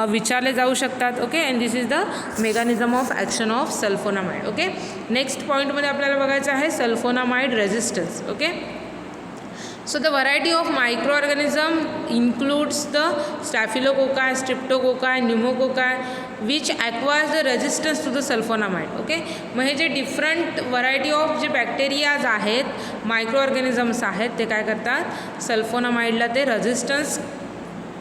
विचारले जाऊ शकतात. Okay, and this is the mechanism of action of sulfonamide. Okay, next पॉईंटमध्ये आपल्याला बघायचं आहे sulfonamide resistance. Okay, so the variety of microorganism includes the staphylococci, streptococci, pneumococci which acquires the resistance to the sulfonamide. Okay, मग हे जे different variety of जे bacterias आहेत micro organisms आहेत ते काय करतात सल्फोनामाइडला ते रेझिस्टन्स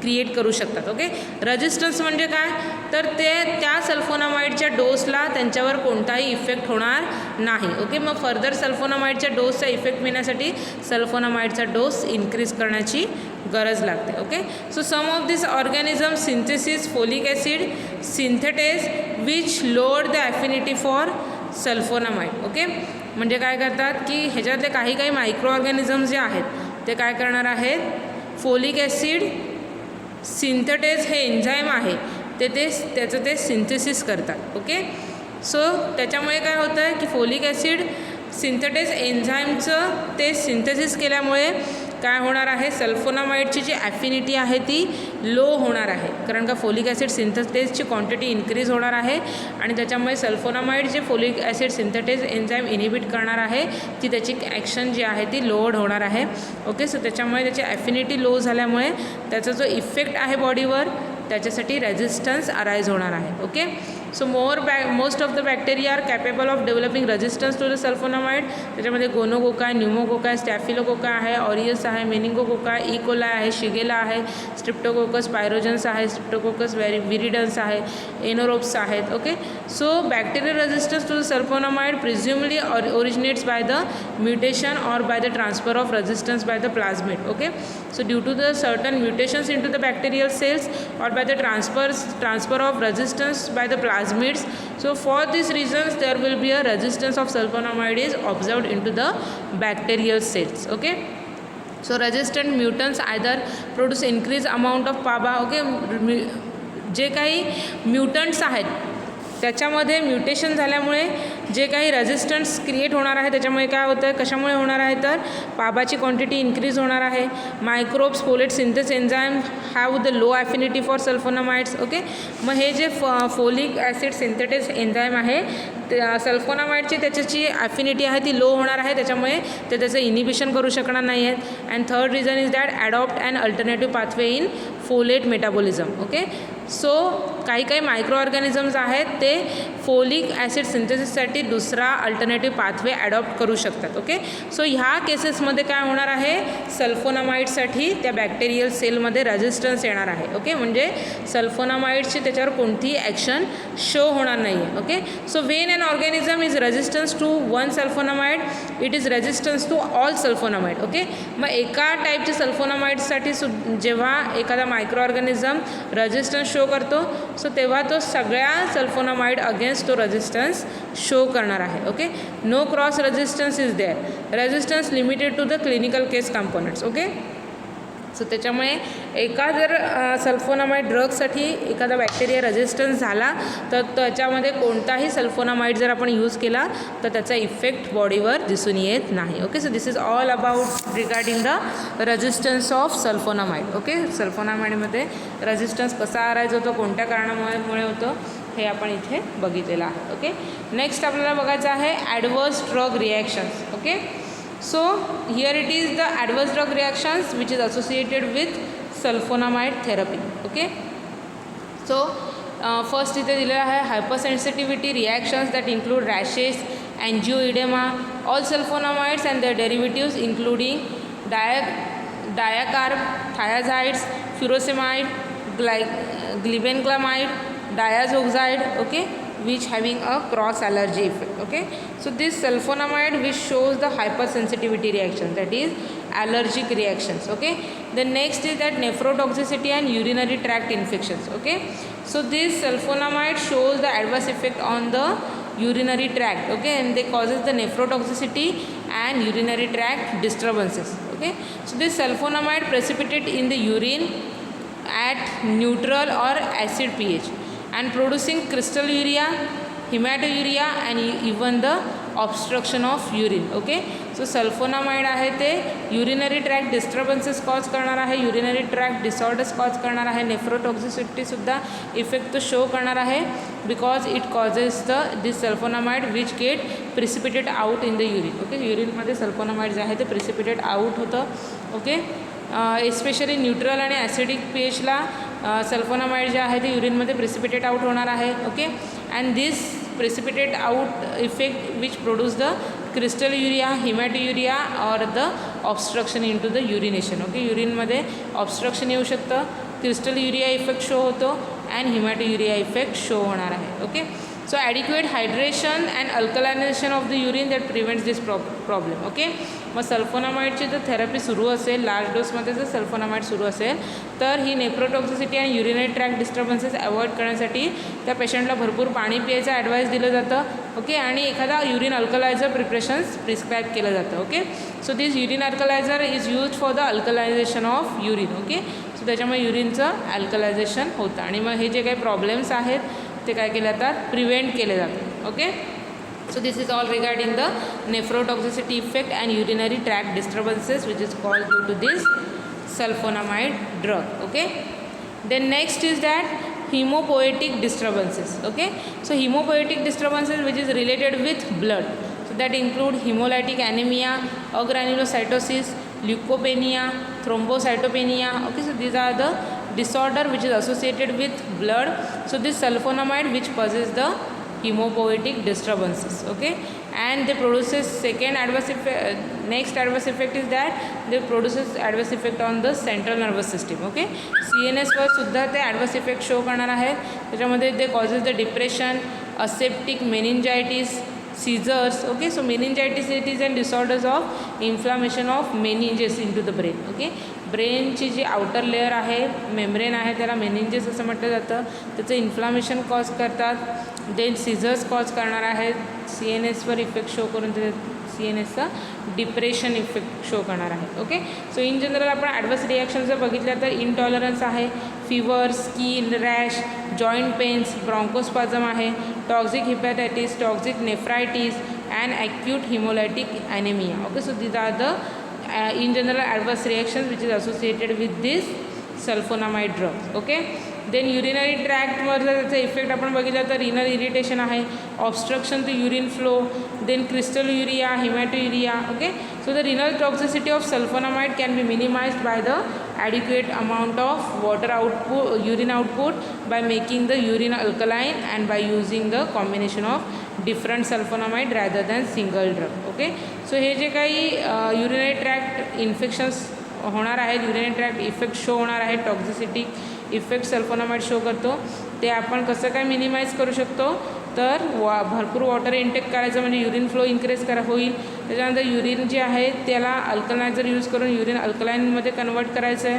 क्रिएट करू शकतात. ओके, रेझिस्टन्स म्हणजे काय, तर ते त्या सल्फोनामाइडच्या डोसला त्यांच्यावर कोणताही इफेक्ट होणार नाही. ओके, मग फर्दर सल्फोनामाइडच्या डोसचा इफेक्ट मिळण्यासाठी सल्फोनामाइडचा डोस इन्क्रीज करण्याची गरज लागते. Okay, so some of this organism synthesis folic acid synthetase which lower the affinity for sulfonamide. Okay, म्हणजे काय करतात की ह्याच्यातले काही मायक्रो ऑर्गॅनिझम्स जे आहेत ते काय करणार आहेत फोलिक ॲसिड सिंथेटेज हे एन्झाईम आहे त्याचं ते सिंथेसिस करतात. ओके, सो त्याच्यामुळे काय होतं आहे की फोलिक ॲसिड सिंथेटेज एन्झाईमचं ते सिंथेसिस केल्यामुळे काय होणार आहे सल्फोनामाइडची जी ॲफिनिटी आहे ती लो होणार आहे, कारण का फोलिक ॲसिड सिंथेटेजची क्वांटिटी इन्क्रीज होणार आहे आणि त्याच्यामुळे सल्फोनामाइड जे folic acid synthetase enzyme inhibit करणार आहे ती त्याची ॲक्शन जी आहे ती लोअर होणार आहे. ओके, सो त्याच्यामुळे त्याची ॲफिनिटी लो झाल्यामुळे त्याचा जो इफेक्ट आहे बॉडीवर त्याच्यासाठी रेझिस्टन्स अराईज होणार आहे. Okay, so most of the bacteria are capable of developing resistance to the sulfonamide. त्याच्यामध्ये गोनोकोकाय, न्यूमोकोकाय, स्टॅफिलोकोकाय आहे, ऑरियस आहे, मेनिंगोकोकाय, इकोलाय आहे, शिगेला आहे, स्ट्रिप्टोकोकस पायरोजन्स आहे, स्ट्रिप्टोकोकस विरिडन्स आहे, एनोरोप्स आहेत. Okay, so bacterial resistance to the sulfonamide presumably originates by the mutation or by the transfer of resistance by the plasmid. Okay, so due to the certain mutations in to the bacterial cells or by the transfer of resistance by the plasmids. So for these reasons there will be a resistance of sulfonamide is observed into the bacterial cells. Okay, so resistant mutants either produce increased amount of PABA. Okay, जे काही mutants आहेत त्याच्यामध्ये mutation झाल्यामुळे जे काही resistance create होणार आहे त्याच्यामुळे काय होतं आहे कशामुळे होणार आहे तर पाबाची क्वांटिटी इन्क्रीज होणार आहे. Microbes folate synthase enzyme have the low affinity for sulfonamides. Okay, मग हे जे फोलिक ॲसिड सिंथेटेज एन्झाईम आहे सल्फोनामाइडची त्याच्याची ॲफिनिटी आहे ती लो होणार आहे त्याच्यामुळे ते त्याचं इनिबिशन करू शकणार नाही आहेत. And third reason is that adopt and alternative pathway in folate metabolism. Okay, so काही काही मायक्रो ऑर्गॅनिझम्स आहेत ते फोलिक ॲसिड सिंथेसिससाठी दुसरा अल्टरनेटिव्ह पाथवे ॲडॉप्ट करू शकतात. ओके, सो ह्या केसेसमध्ये काय होणार आहे, सल्फोनामाइडसाठी त्या बॅक्टेरियल सेलमध्ये रेझिस्टन्स येणार आहे. ओके, म्हणजे सल्फोनामाइडची त्याच्यावर कोणतीही ॲक्शन शो होणार नाही आहे. Okay, so when an organism is resistance to one sulfonamide it is resistance to all sulfonamide. Okay, मग एका टाईपच्या सल्फोनामाइडसाठी जेव्हा एखादा मायक्रो ऑर्गॅनिझम रेझिस्टन्स शो करतो सो तेव्हा तो सगळ्या सल्फोनामाइड अगेन्स्ट तो रेझिस्टन्स शो करणार आहे. Okay, no cross resistance is there, resistance limited to the clinical case components. Okay, so त्याच्यामुळे एका जर सल्फोनामाइड ड्रगसाठी एखादा बॅक्टेरिया रेझिस्टन्स झाला तर त्याच्यामध्ये कोणताही सल्फोनामाइड जर आपण यूज केला तर त्याचा इफेक्ट बॉडीवर दिसून येत नाही. Okay, so this is all about regarding the resistance of sulfonamide. Okay, सल्फोनामाइडमध्ये रेझिस्टन्स कसा आरायचा होतो, कोणत्या कारणामुळे होतं हे आपण इथे बघितलेलं आहे. ओके, नेक्स्ट आपल्याला बघायचं आहे adverse drug reactions. Okay, so here it is the adverse drug reactions which is associated with sulfonamide therapy. Okay, so first इथे दिलेलं आहे hypersensitivity reactions that include rashes, angioedema, all sulfonamides and their derivatives including diacarb, thiazides, furosemide, glibenclamide, diazoxide. Okay, which having a cross allergy effect. Okay, so this sulfonamide which shows the hypersensitivity reaction, that is allergic reactions. Okay, the next is that nephrotoxicity and urinary tract infections. Okay, so this sulfonamide shows the adverse effect on the urinary tract. Okay, and they causes the nephrotoxicity and urinary tract disturbances. Okay, so this sulfonamide precipitate in the urine at neutral or acid pH and producing crystalluria, hematuria and even the obstruction of urine. Okay, so sulfonamide आहे ते urinary tract disturbances cause करणार आहे, urinary tract disorders cause करणार आहे, nephrotoxicity सुद्धा effect तो show करणार आहे because it causes the this sulfonamide which get precipitate out in the urine. Okay, युरिनमध्ये सल्फोनामाइड जे आहे ते प्रिसिपिटेट आउट होतं. ओके, एस्पेशली न्यूट्रल आणि ॲसिडिक पीएचला सल्फोनामाइड जे आहे ते युरिनमध्ये प्रिसिपिटेट आउट होणार आहे. Okay, and this precipitate out effect which produce the crystal urea, haematuria or the obstruction in to the urination. Okay, युरिनमध्ये ऑब्स्ट्रक्शन येऊ शकतं, क्रिस्टल युरिया इफेक्ट शो होतो अँड हिमॅटोयुरिया इफेक्ट शो होणार आहे. Okay, so adequate hydration and alkalinisation of the urine that prevents this problem. Okay, मग सल्फोनामाइडची जर therapy सुरू असेल, लार्ज डोसमध्ये जर सल्फोनामाइड सुरू असेल तर ही नेफ्रोटॉक्सिसिटी आणि युरिनरी ट्रॅक डिस्टर्बन्सेस अवॉइड करण्यासाठी त्या पेशंटला भरपूर पाणी पियायचं ॲडवाईस दिलं जातं. ओके, आणि एखादा युरिन अल्कलायझर प्रिपरेशन्स प्रिस्क्राईब केलं जातं. Okay, so this urine alkaliser is use for the alkalisation of urine. Okay, so त्याच्यामुळे युरिनचं अल्कलायझेशन होतं आणि मग हे जे काही प्रॉब्लेम्स आहेत ते काय केले जातात, प्रिव्हेंट केले जातात. Okay, so this is all regarding the nephrotoxicity effect and urinary tract disturbances which is caused due to this sulfonamide drug. Okay, then next is that hemopoietic disturbances. Okay, so hemopoietic disturbances which is related with blood, so that include hemolytic anemia, agranulocytosis, leukopenia, thrombocytopenia. Okay, so these are the disorder which is associated with blood. So this sulfonamide which causes the hemopoietic disturbances. Okay, and they produces second adverse effect, next adverse effect is that they produces adverse effect on the central nervous system. Okay, CNS वर सुद्धा ते adverse effect show करणार आहेत. त्याच्यामध्ये they causes the depression, aseptic meningitis, seizures. Okay, so meningitis it is an disorders of inflammation of meninges into the brain. Okay, ब्रेनची जी outer layer आहे, membrane आहे, त्याला मेनिंजेस असं म्हटलं जातं. त्याचं इन्फ्लामेशन कॉज करतात. देन सीझर्स कॉज करणार आहेत. CNSवर इफेक्ट शो करून ते CNSचा डिप्रेशन इफेक्ट शो करणार आहे. ओके, सो इन जनरल आपण ॲडवर्स रिॲक्शन जर बघितलं तर इंटॉलरन्स आहे, fever, skin rash, joint pains, bronchospasm आहे, toxic hepatitis, toxic nephritis and acute haemolytic anaemia. Okay, so these are the in general adverse reactions which is associated with this sulfonamide drug. Okay. Then urinary ट्रॅक्टमधलं त्याचा effect आपण बघितला तर renal irritation आहे, obstruction to urine flow, then crystalluria, haematuria. Okay. So the renal toxicity of sulfonamide can be minimized by the adequate amount of water output, urine output, by making the urine alkaline and by using the combination of different sulfonamide rather than single drug. Okay. So हे जे काही urinary tract infections होणार आहेत, urinary tract effect show होणार आहे, टॉक्झिसिटी effect sulphonamide show करतो, ते आपण कसं काय मिनिमाइज करू शकतो तर भरपूर वॉटर इंटेक करायचं म्हणजे युरिन फ्लो इन्क्रीज होईल. त्याच्यानंतर युरिन जे आहे त्याला अल्कलायझर यूज करून युरिन अल्कलाईनमध्ये कन्वर्ट करायचं आहे.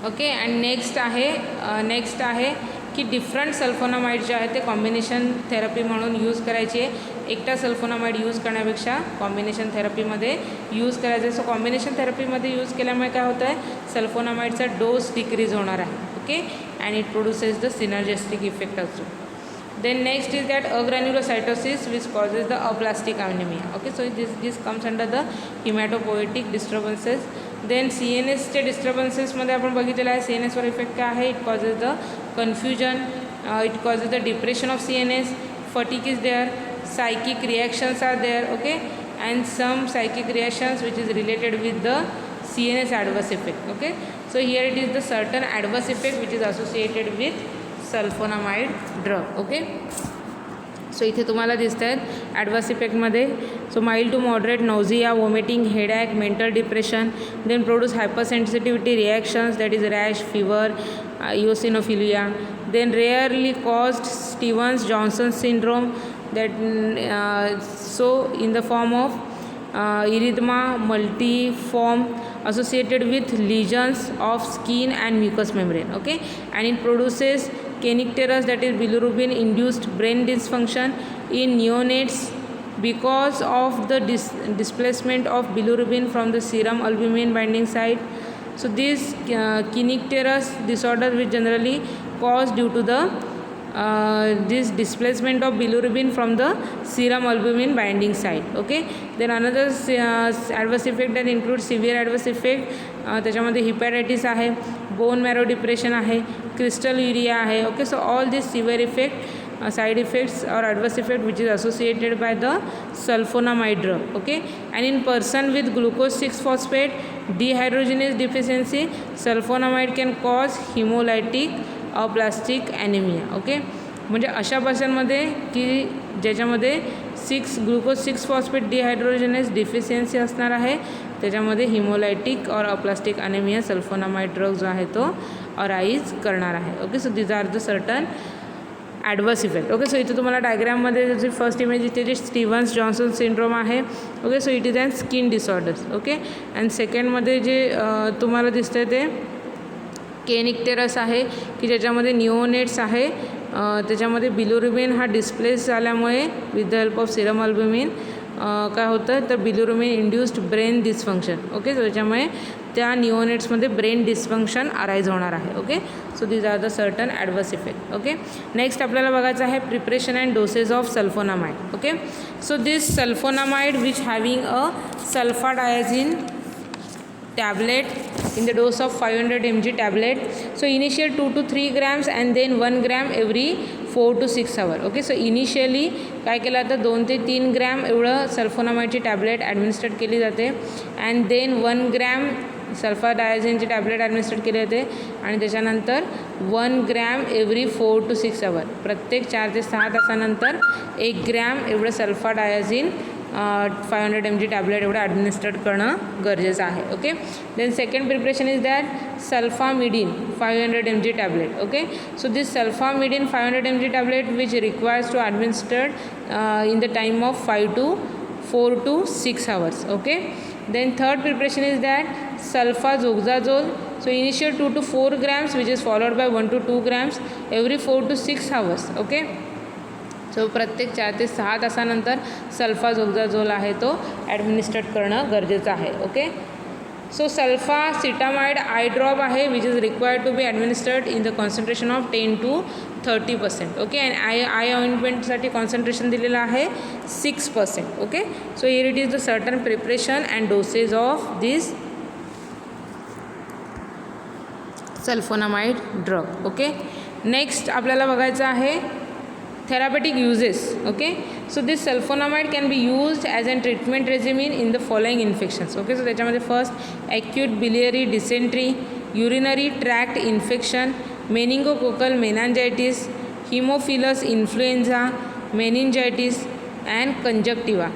ओके. अँड नेक्स्ट आहे की डिफरंट सल्फोनामाइड जे आहे ते कॉम्बिनेशन थेरपी म्हणून यूज करायची आहे. एकटा सल्फोनामाइड यूज करण्यापेक्षा कॉम्बिनेशन थेरपीमध्ये यूज करायचं आहे. सो कॉम्बिनेशन थेरपीमध्ये यूज केल्यामुळे काय होतं आहे, सल्फोनामाइडचा डोस डिक्रीज होणार आहे. Okay. And it produces the synergistic effect also. Then next is that agranulocytosis which causes the aplastic anemia. Okay, so this comes under the hematopoietic disturbances. Then CNS चे disturbances मध्ये आपण बघितलेलं आहे CNS वर effect काय आहे, it causes the confusion, it causes the depression of CNS, fatigue is there, psychic reactions are there. Okay, and some psychic reactions which is related with the CNS adverse effect. Okay, so here it is the certain adverse effect which is associated with sulfonamide drug. Okay. So इथे तुम्हाला दिसत आहेत adverse इफेक्टमध्ये. So mild to moderate nausea, vomiting, headache, mental depression, then produce hypersensitivity reactions that is rash, fever, eosinophilia, then rarely caused Stevens Johnson syndrome that so in the form of erythema multiform associated with lesions of skin and mucous membrane. Okay, and it produces kernicterus, that is bilirubin induced brain dysfunction in neonates because of the displacement of bilirubin from the serum albumin binding site. So this kernicterus disorder which generally caused due to the this displacement of bilirubin from the serum albumin binding site. Okay. Then another adverse effect that includes severe adverse effect, त्याच्यामध्ये hepatitis आहे, bone marrow depression आहे, crystal urea आहे. Okay. So all this severe effect side effects or adverse effect which is associated by the sulfonamide drug. Okay. And in person with glucose 6-phosphate dehydrogenase deficiency, sulfonamide can cause hemolytic aplastic anemia. Okay. म्हणजे अशा पर्सनमध्ये की ज्याच्यामध्ये glucose 6-फॉस्फेट dehydrogenase deficiency असणार आहे, त्याच्यामध्ये हिमोलायटिक और aplastic anaemia sulphonamide drug जो आहे तो अराईज करणार आहे. Okay. So these are the certain adverse effect. Okay. So इथे तुम्हाला डायग्राममध्ये जे फर्स्ट इमेज इथे जे स्टीव्हन्स जॉन्सन सिंड्रोम आहे. Okay. So it is and skin disorders. Okay. And सेकंडमध्ये जे तुम्हाला दिसतं ते केनिक्टेरस आहे की ज्याच्यामध्ये निओनेट्स आहे, त्याच्यामध्ये बिलिरुबिन हा डिस्प्लेस झाल्यामुळे with the help of serum albumin काय होतं तर bilirubin induced brain dysfunction. Okay. त्याच्यामुळे त्या निओनेट्समध्ये ब्रेन डिस्फंक्शन अराईज होणार आहे. Okay. So these are the certain adverse effect. Okay. Next आपल्याला बघायचं आहे preparation and dosage of sulfonamide. Okay. So this sulfonamide which having a sulfadiazine tablet in the dose of 500 mg tablet. So initial 2 to 3 grams and then 1 gram every 4 to 6 hour. Okay. So initially काय केलं जातं 2 ते 3 gram एवढं सल्फोनामाइडची tablet ॲडमिनिस्ट्रेट केली जाते and then 1 gram सल्फाडायझिनची tablet ॲडमिनिस्ट्रेट केली जाते आणि त्याच्यानंतर 1 ग्रॅम एव्हरी 4 to 6 hour प्रत्येक 4 ते 6 तासानंतर 1 ग्रॅम एवढं सल्फाडायझिन 500 mg टॅबलेट एवढं ॲडमिनिस्ट्रेट करणं गरजेचं आहे. Okay. Then second preparation is that sulfamidine 500 mg tablet. Okay. So this sulfamidine 500 mg tablet which requires to administered in the time of 4 to 6 hours. Okay. Then third preparation is that sulfazoxazole. So initial 2 to 4 grams which is followed by 1 to 2 grams every 4 to 6 hours. Okay. So प्रत्येक 4 ते 6 तासानंतर सल्फाझोक्झाझोल आहे तो ॲडमिनिस्ट्रेट करणं गरजेचं आहे. Okay. So sulfacetamide eye drop आहे which is required to be administered in the concentration of 10 to 30%. Okay. And eye ऑइंटमेंटसाठी कॉन्सन्ट्रेशन दिलेलं आहे 6%. Okay. So here it is the certain preparation and dosage of this sulfonamide drug. Okay, next आपल्याला बघायचं आहे therapeutic uses. Okay, so this sulfonamide can be used as a treatment regimen in the following infections. Okay, so त्याच्यामध्ये first acute biliary dysentery, urinary tract infection, meningococcal meningitis, hemophilus influenza, meningitis and conjunctiva.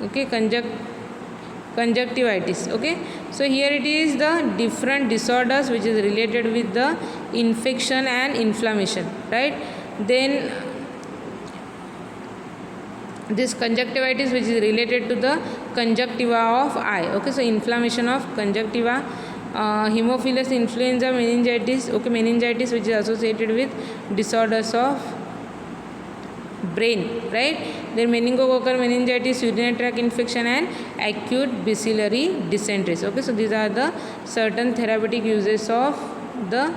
Okay, conjunctivitis. Okay, so here it is the different disorders which is related with the infection and inflammation, right? Then this conjunctivitis which is related to the conjunctiva of eye. Okay, so inflammation of conjunctiva, hemophilus influenza, meningitis. Okay, meningitis which is associated with disorders of brain, right? Then meningococcal meningitis, urinary tract infection and acute bacillary dysentery. Okay, so these are the certain therapeutic uses of the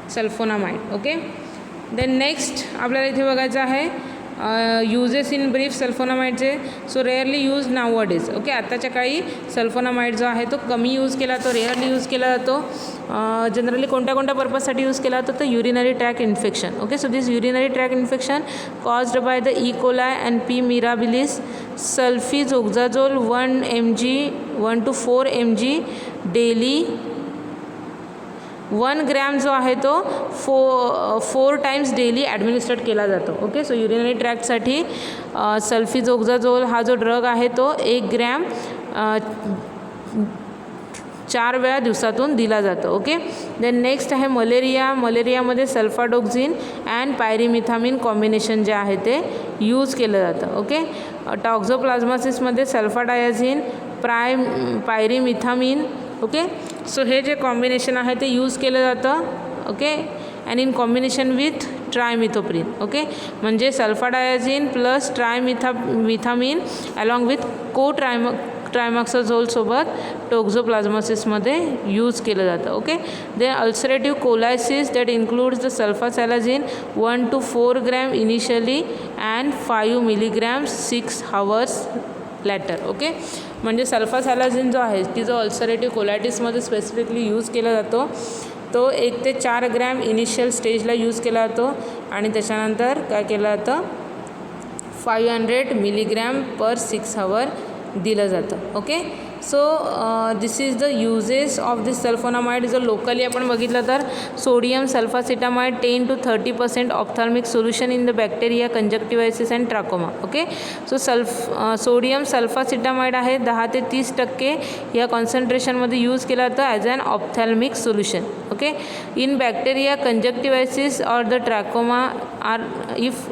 sulfonamide. Okay, then next आपल्याला इथे बघायचं आहे uses in brief सल्फोनामाइडचे. So rarely use now days. Okay, आत्ताच्या काळी sulphonamide जो आहे तो कमी यूज केला जातो, रेअरली यूज केला जातो. जनरली कोणत्या कोणत्या पर्पजसाठी यूज केला जातो तर urinary tract infection. Okay, so this urinary tract infection caused by the E coli and P mirabilis. Sulfisoxazole 1 mg 1 to 4 mg daily. 1 gram जो आहे तो 4 times डेली ॲडमिनिस्ट्रेट केला जातो. ओके, सो युरिनरी ट्रॅक्टसाठी सल्फिझोक्झाझोल हा जो ड्रग आहे तो 1 ग्रॅम 4 वेळा दिवसातून दिला जातो. ओके, देन नेक्स्ट आहे मलेरिया. मलेरियामध्ये सल्फाडोक्झिन अँड पायरिमिथामिन कॉम्बिनेशन जे आहे ते यूज केलं जातं. ओके, टॉक्झोप्लाझ्मासिसमध्ये सल्फाडायाझिन पायरिमिथामिन. ओके, सो हे जे कॉम्बिनेशन आहे ते यूज केलं जातं. Okay, and in combination with trimethoprim. Okay, म्हणजे sulfadiazine plus methamine along with ट्रायमॅक्साझोलसोबत टोक्झोप्लाझ्मासिसमध्ये यूज केलं जातं. Okay, then ulcerative colitis that includes the sulfasalazine 1 to 4 gram initially and 5 milligram 6 hours latter. Okay, म्हणजे सल्फासॅलाझिन जो आहे की जो अल्सरेटिव्ह कोलायटिसमध्ये स्पेसिफिकली यूज केला जातो तो 1 ते 4 ग्रॅम इनिशियल स्टेजला यूज केला जातो आणि त्याच्यानंतर काय केलं जातं 500 milligram per 6 hour दिलं जातं. Okay, so this is the uses of this sulfonamide. जर लोकली आपण बघितलं तर sodium sulfacetamide 10 to 30% ophthalmic solution in the bacteria conjunctivitis and trachoma. Okay, so sodium sulfacetamide आहे 10 ते 30% या कॉन्सन्ट्रेशनमध्ये यूज केला जातं as an ophthalmic solution. Okay, in bacteria conjunctivitis or the trachoma are if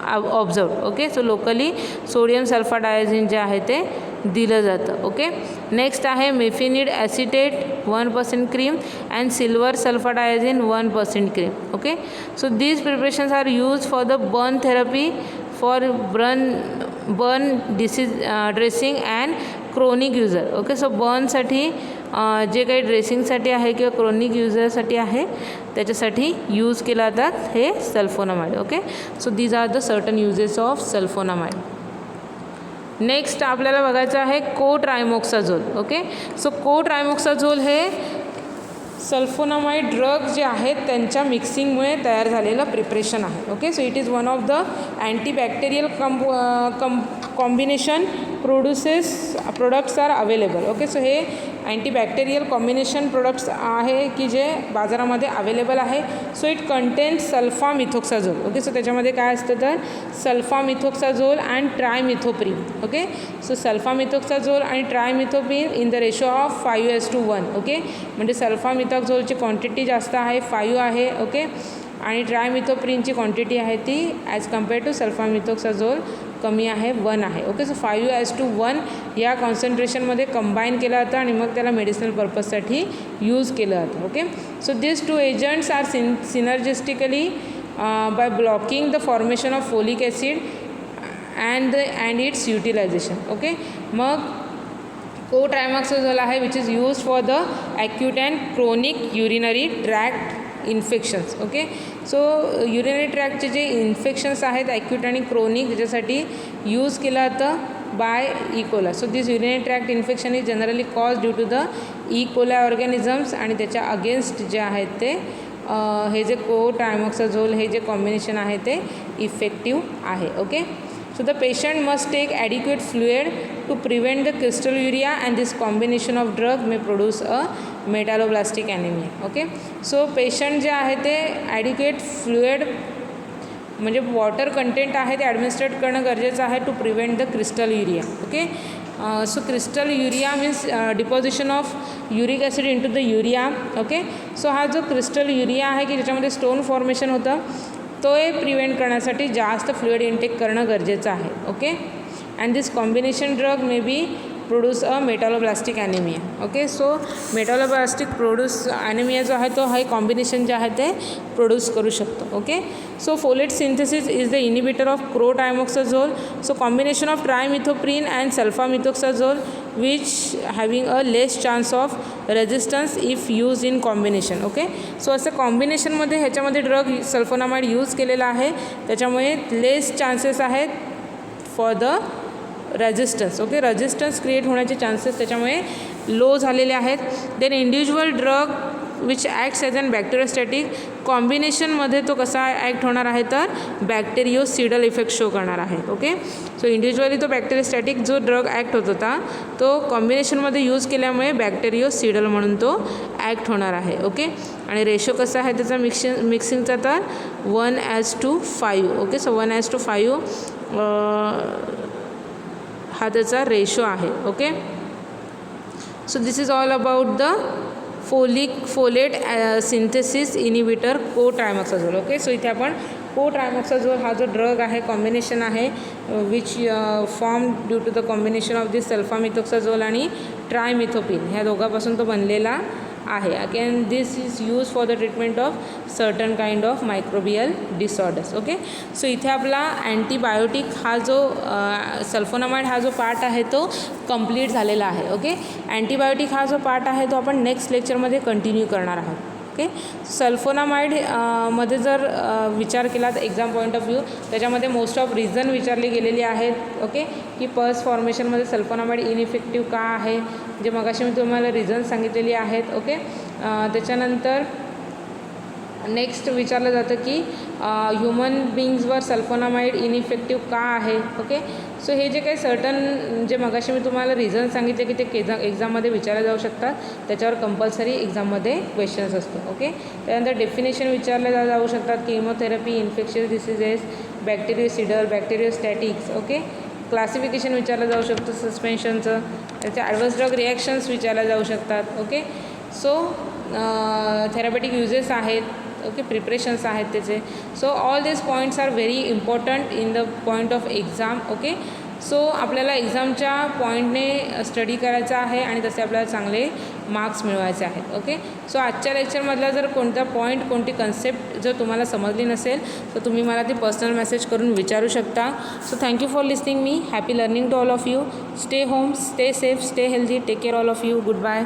observe. Okay, so locally sodium sulfadiazine जे आहे ते दिलं जातं. ओके, नेक्स्ट आहे mafenide acetate 1% cream and silver sulfadiazine 1% cream. Okay, so these preparations are use for the burn therapy for burn disease dressing and chronic user. Okay, so बर्नसाठी जे काही ड्रेसिंगसाठी आहे किंवा क्रोनिक युजरसाठी आहे त्याच्यासाठी यूज केला जातात हे sulfonamide. Okay, so these are the certain uses of sulfonamide. Next आपल्याला बघायचं आहे कोट्रायमोक्साझोल. ओके, सो कोट्रायमोक्साझोल हे सल्फोनामाइड ड्रग जे आहेत त्यांच्या मिक्सिंगमुळे तयार झालेलं प्रिपरेशन आहे. Okay, so it is one of the antibacterial combination products are available. Okay, so हे अँटीबॅक्टेरियल कॉम्बिनेशन प्रोडक्ट्स आहे की जे बाजारामध्ये अवेलेबल आहे. So it contains sulfamethoxazole. Okay, so त्याच्यामध्ये काय असतं तर sulfamethoxazole and trimethoprim. Okay, so sulfamethoxazole आणि trimethoprim in the ratio of 5:1. Okay, म्हणजे सल्फामिथोक्साझोलची क्वांटिटी जास्त आहे 5 आहे. ओके, आणि ट्रायमिथोप्रिनची क्वांटिटी आहे ती ॲज कम्पेअर टू सल्फामिथोक्साझोल कमी आहे 1 आहे. ओके, सो 5:1 या कॉन्सन्ट्रेशनमध्ये कंबाईन केलं जातं आणि मग त्याला मेडिसिनल पर्पजसाठी यूज केलं जातं. Okay, so this 2 agents are synergistically by blocking the formation of folic acid and its utilization. Okay, मग कोट्रायमोक्साझोल आहे which is use for the acute and chronic urinary tract infections. Okay, so urinary ट्रॅकचे जे infections आहेत acute आणि chronic त्याच्यासाठी use केलं जातं. by E. coli. So this urinary tract infection is generally caused due to the E. coli organisms आणि त्याच्या against जे आहेत ते हे जे कोट्रायमॉक्साझोल हे जे कॉम्बिनेशन आहे ते इफेक्टिव्ह आहे. Okay. So the patient must take adequate fluid to prevent the crystalluria, and this combination of drug may produce a metaloblastic anemia. Okay. So patient जे आहे ते adequate fluid म्हणजे वॉटर कंटेंट आहे ते administrate करणं गरजेचं आहे to prevent the crystal urea. Okay. So crystal urea means deposition of uric acid into the urea. Okay. So हा जो क्रिस्टल युरिया आहे की ज्याच्यामध्ये स्टोन फॉर्मेशन होतं तो हे प्रिव्हेंट करण्यासाठी जास्त फ्लुइड इनटेक करणं गरजेचं आहे. Okay. And this combination drug may be produce a megaloblastic anaemia. Okay. So megaloblastic produce anaemia जो आहे तो हा कॉम्बिनेशन जे आहे ते प्रोड्यूस करू शकतो. Okay. So folate synthesis is the inhibitor of cotrimoxazole. So combination of trimethoprim and sulfamethoxazole which having a less chance of resistance if use in combination. Okay. So असं कॉम्बिनेशनमध्ये ह्याच्यामध्ये ड्रग सल्फोनामाइड यूज केलेला आहे त्याच्यामुळे less chances आहेत for the resistance. Okay. Resistance create होण्याचे chances त्याच्यामुळे low झालेले आहेत. Then individual drug which acts as an bacteriostatic कॉम्बिनेशनमध्ये तो कसा ॲक्ट होणार आहे तर बॅक्टेरियोसिडल इफेक्ट शो करणार आहे. ओके. सो इंडिव्हिज्युअली तो बॅक्टेरियोस्टॅटिक जो ड्रग ॲक्ट होत होता तो कॉम्बिनेशनमध्ये यूज केल्यामुळे बॅक्टेरियोसिडल म्हणून तो ॲक्ट होणार आहे. ओके. आणि रेशो कसा आहे त्याचा मिक्सिंगचा तर 1:5. ओके. सो 1:5 हा त्याचा रेशो आहे. Okay. So this is all about the folate synthesis inhibitor cotrimoxazole. Okay. So इथे आपण कोट्रायमॉक्साझोल हा जो ड्रग आहे कॉम्बिनेशन आहे which form due to the combination of this sulfamethoxazole आणि ट्रायमिथोपिन ह्या दोघांपासून तो बनलेला आहे. Again this is use for the treatment of certain kind of microbial disorders. Okay. So इथे आपला अँटीबायोटिक हा जो सल्फोनामाइड हा जो पार्ट आहे तो कंप्लीट झालेला आहे. ओके. अँटीबायोटिक हा जो पार्ट आहे तो आपण नेक्स्ट लेक्चरमध्ये कंटिन्यू करणार आहोत. ओके. सल्फोनामाइड मध्ये जर विचार केला तर एक्झाम पॉईंट ऑफ व्ह्यू त्याच्यामध्ये मोस्ट ऑफ रिझन विचारली गेलेली आहेत. ओके. की पल्स फॉर्मेशनमध्ये सल्फोनामाइड इनइफेक्टिव्ह का आहे जे मगाशी मी तुम्हाला रिझन सांगितलेली आहेत. ओके. त्याच्यानंतर नेक्स्ट विचारलं जातं की ह्युमन बिंग्सवर सल्फोनामाइड इनइफेक्टिव्ह का आहे. ओके. सो हे जे काही सर्टन जे मगाशी मी तुम्हाला रिझन सांगितले की ते एक्झाममध्ये विचारले जाऊ शकतात त्याच्यावर कंपल्सरी एक्झाममध्ये क्वेश्चन्स असतो. ओके. त्यानंतर डेफिनेशन विचारले जाऊ शकतात की इमोथेरपी, इन्फेक्शियस डिसीजेस, बॅक्टेरियोसिडल, बॅक्टेरियोस्टॅटिक्स. ओके. क्लासिफिकेशन विचारलं जाऊ शकतं सस्पेन्शनचं. त्याचे ॲडव्हर्स ड्रग रिॲक्शन्स विचारल्या जाऊ शकतात. ओके. सो थेरॅपेटिक युजेस आहेत. ओके. प्रिपरेशन्स आहेत त्याचे. So all this points are very important in the point of exam. Okay. So आपल्याला एक्झामच्या पॉईंटने स्टडी करायचं आहे आणि तसे आपल्याला चांगले मार्क्स मिळवायचे आहेत. ओके. सो आजच्या लेक्चरमधला जर कोणता पॉईंट कोणती कन्सेप्ट जर तुम्हाला समजली नसेल तर तुम्ही मला ती पर्सनल मेसेज करून विचारू शकता. So thank you for listening me. Happy learning to all of you. Stay home, stay safe, stay healthy. Take care all of you. Good bye.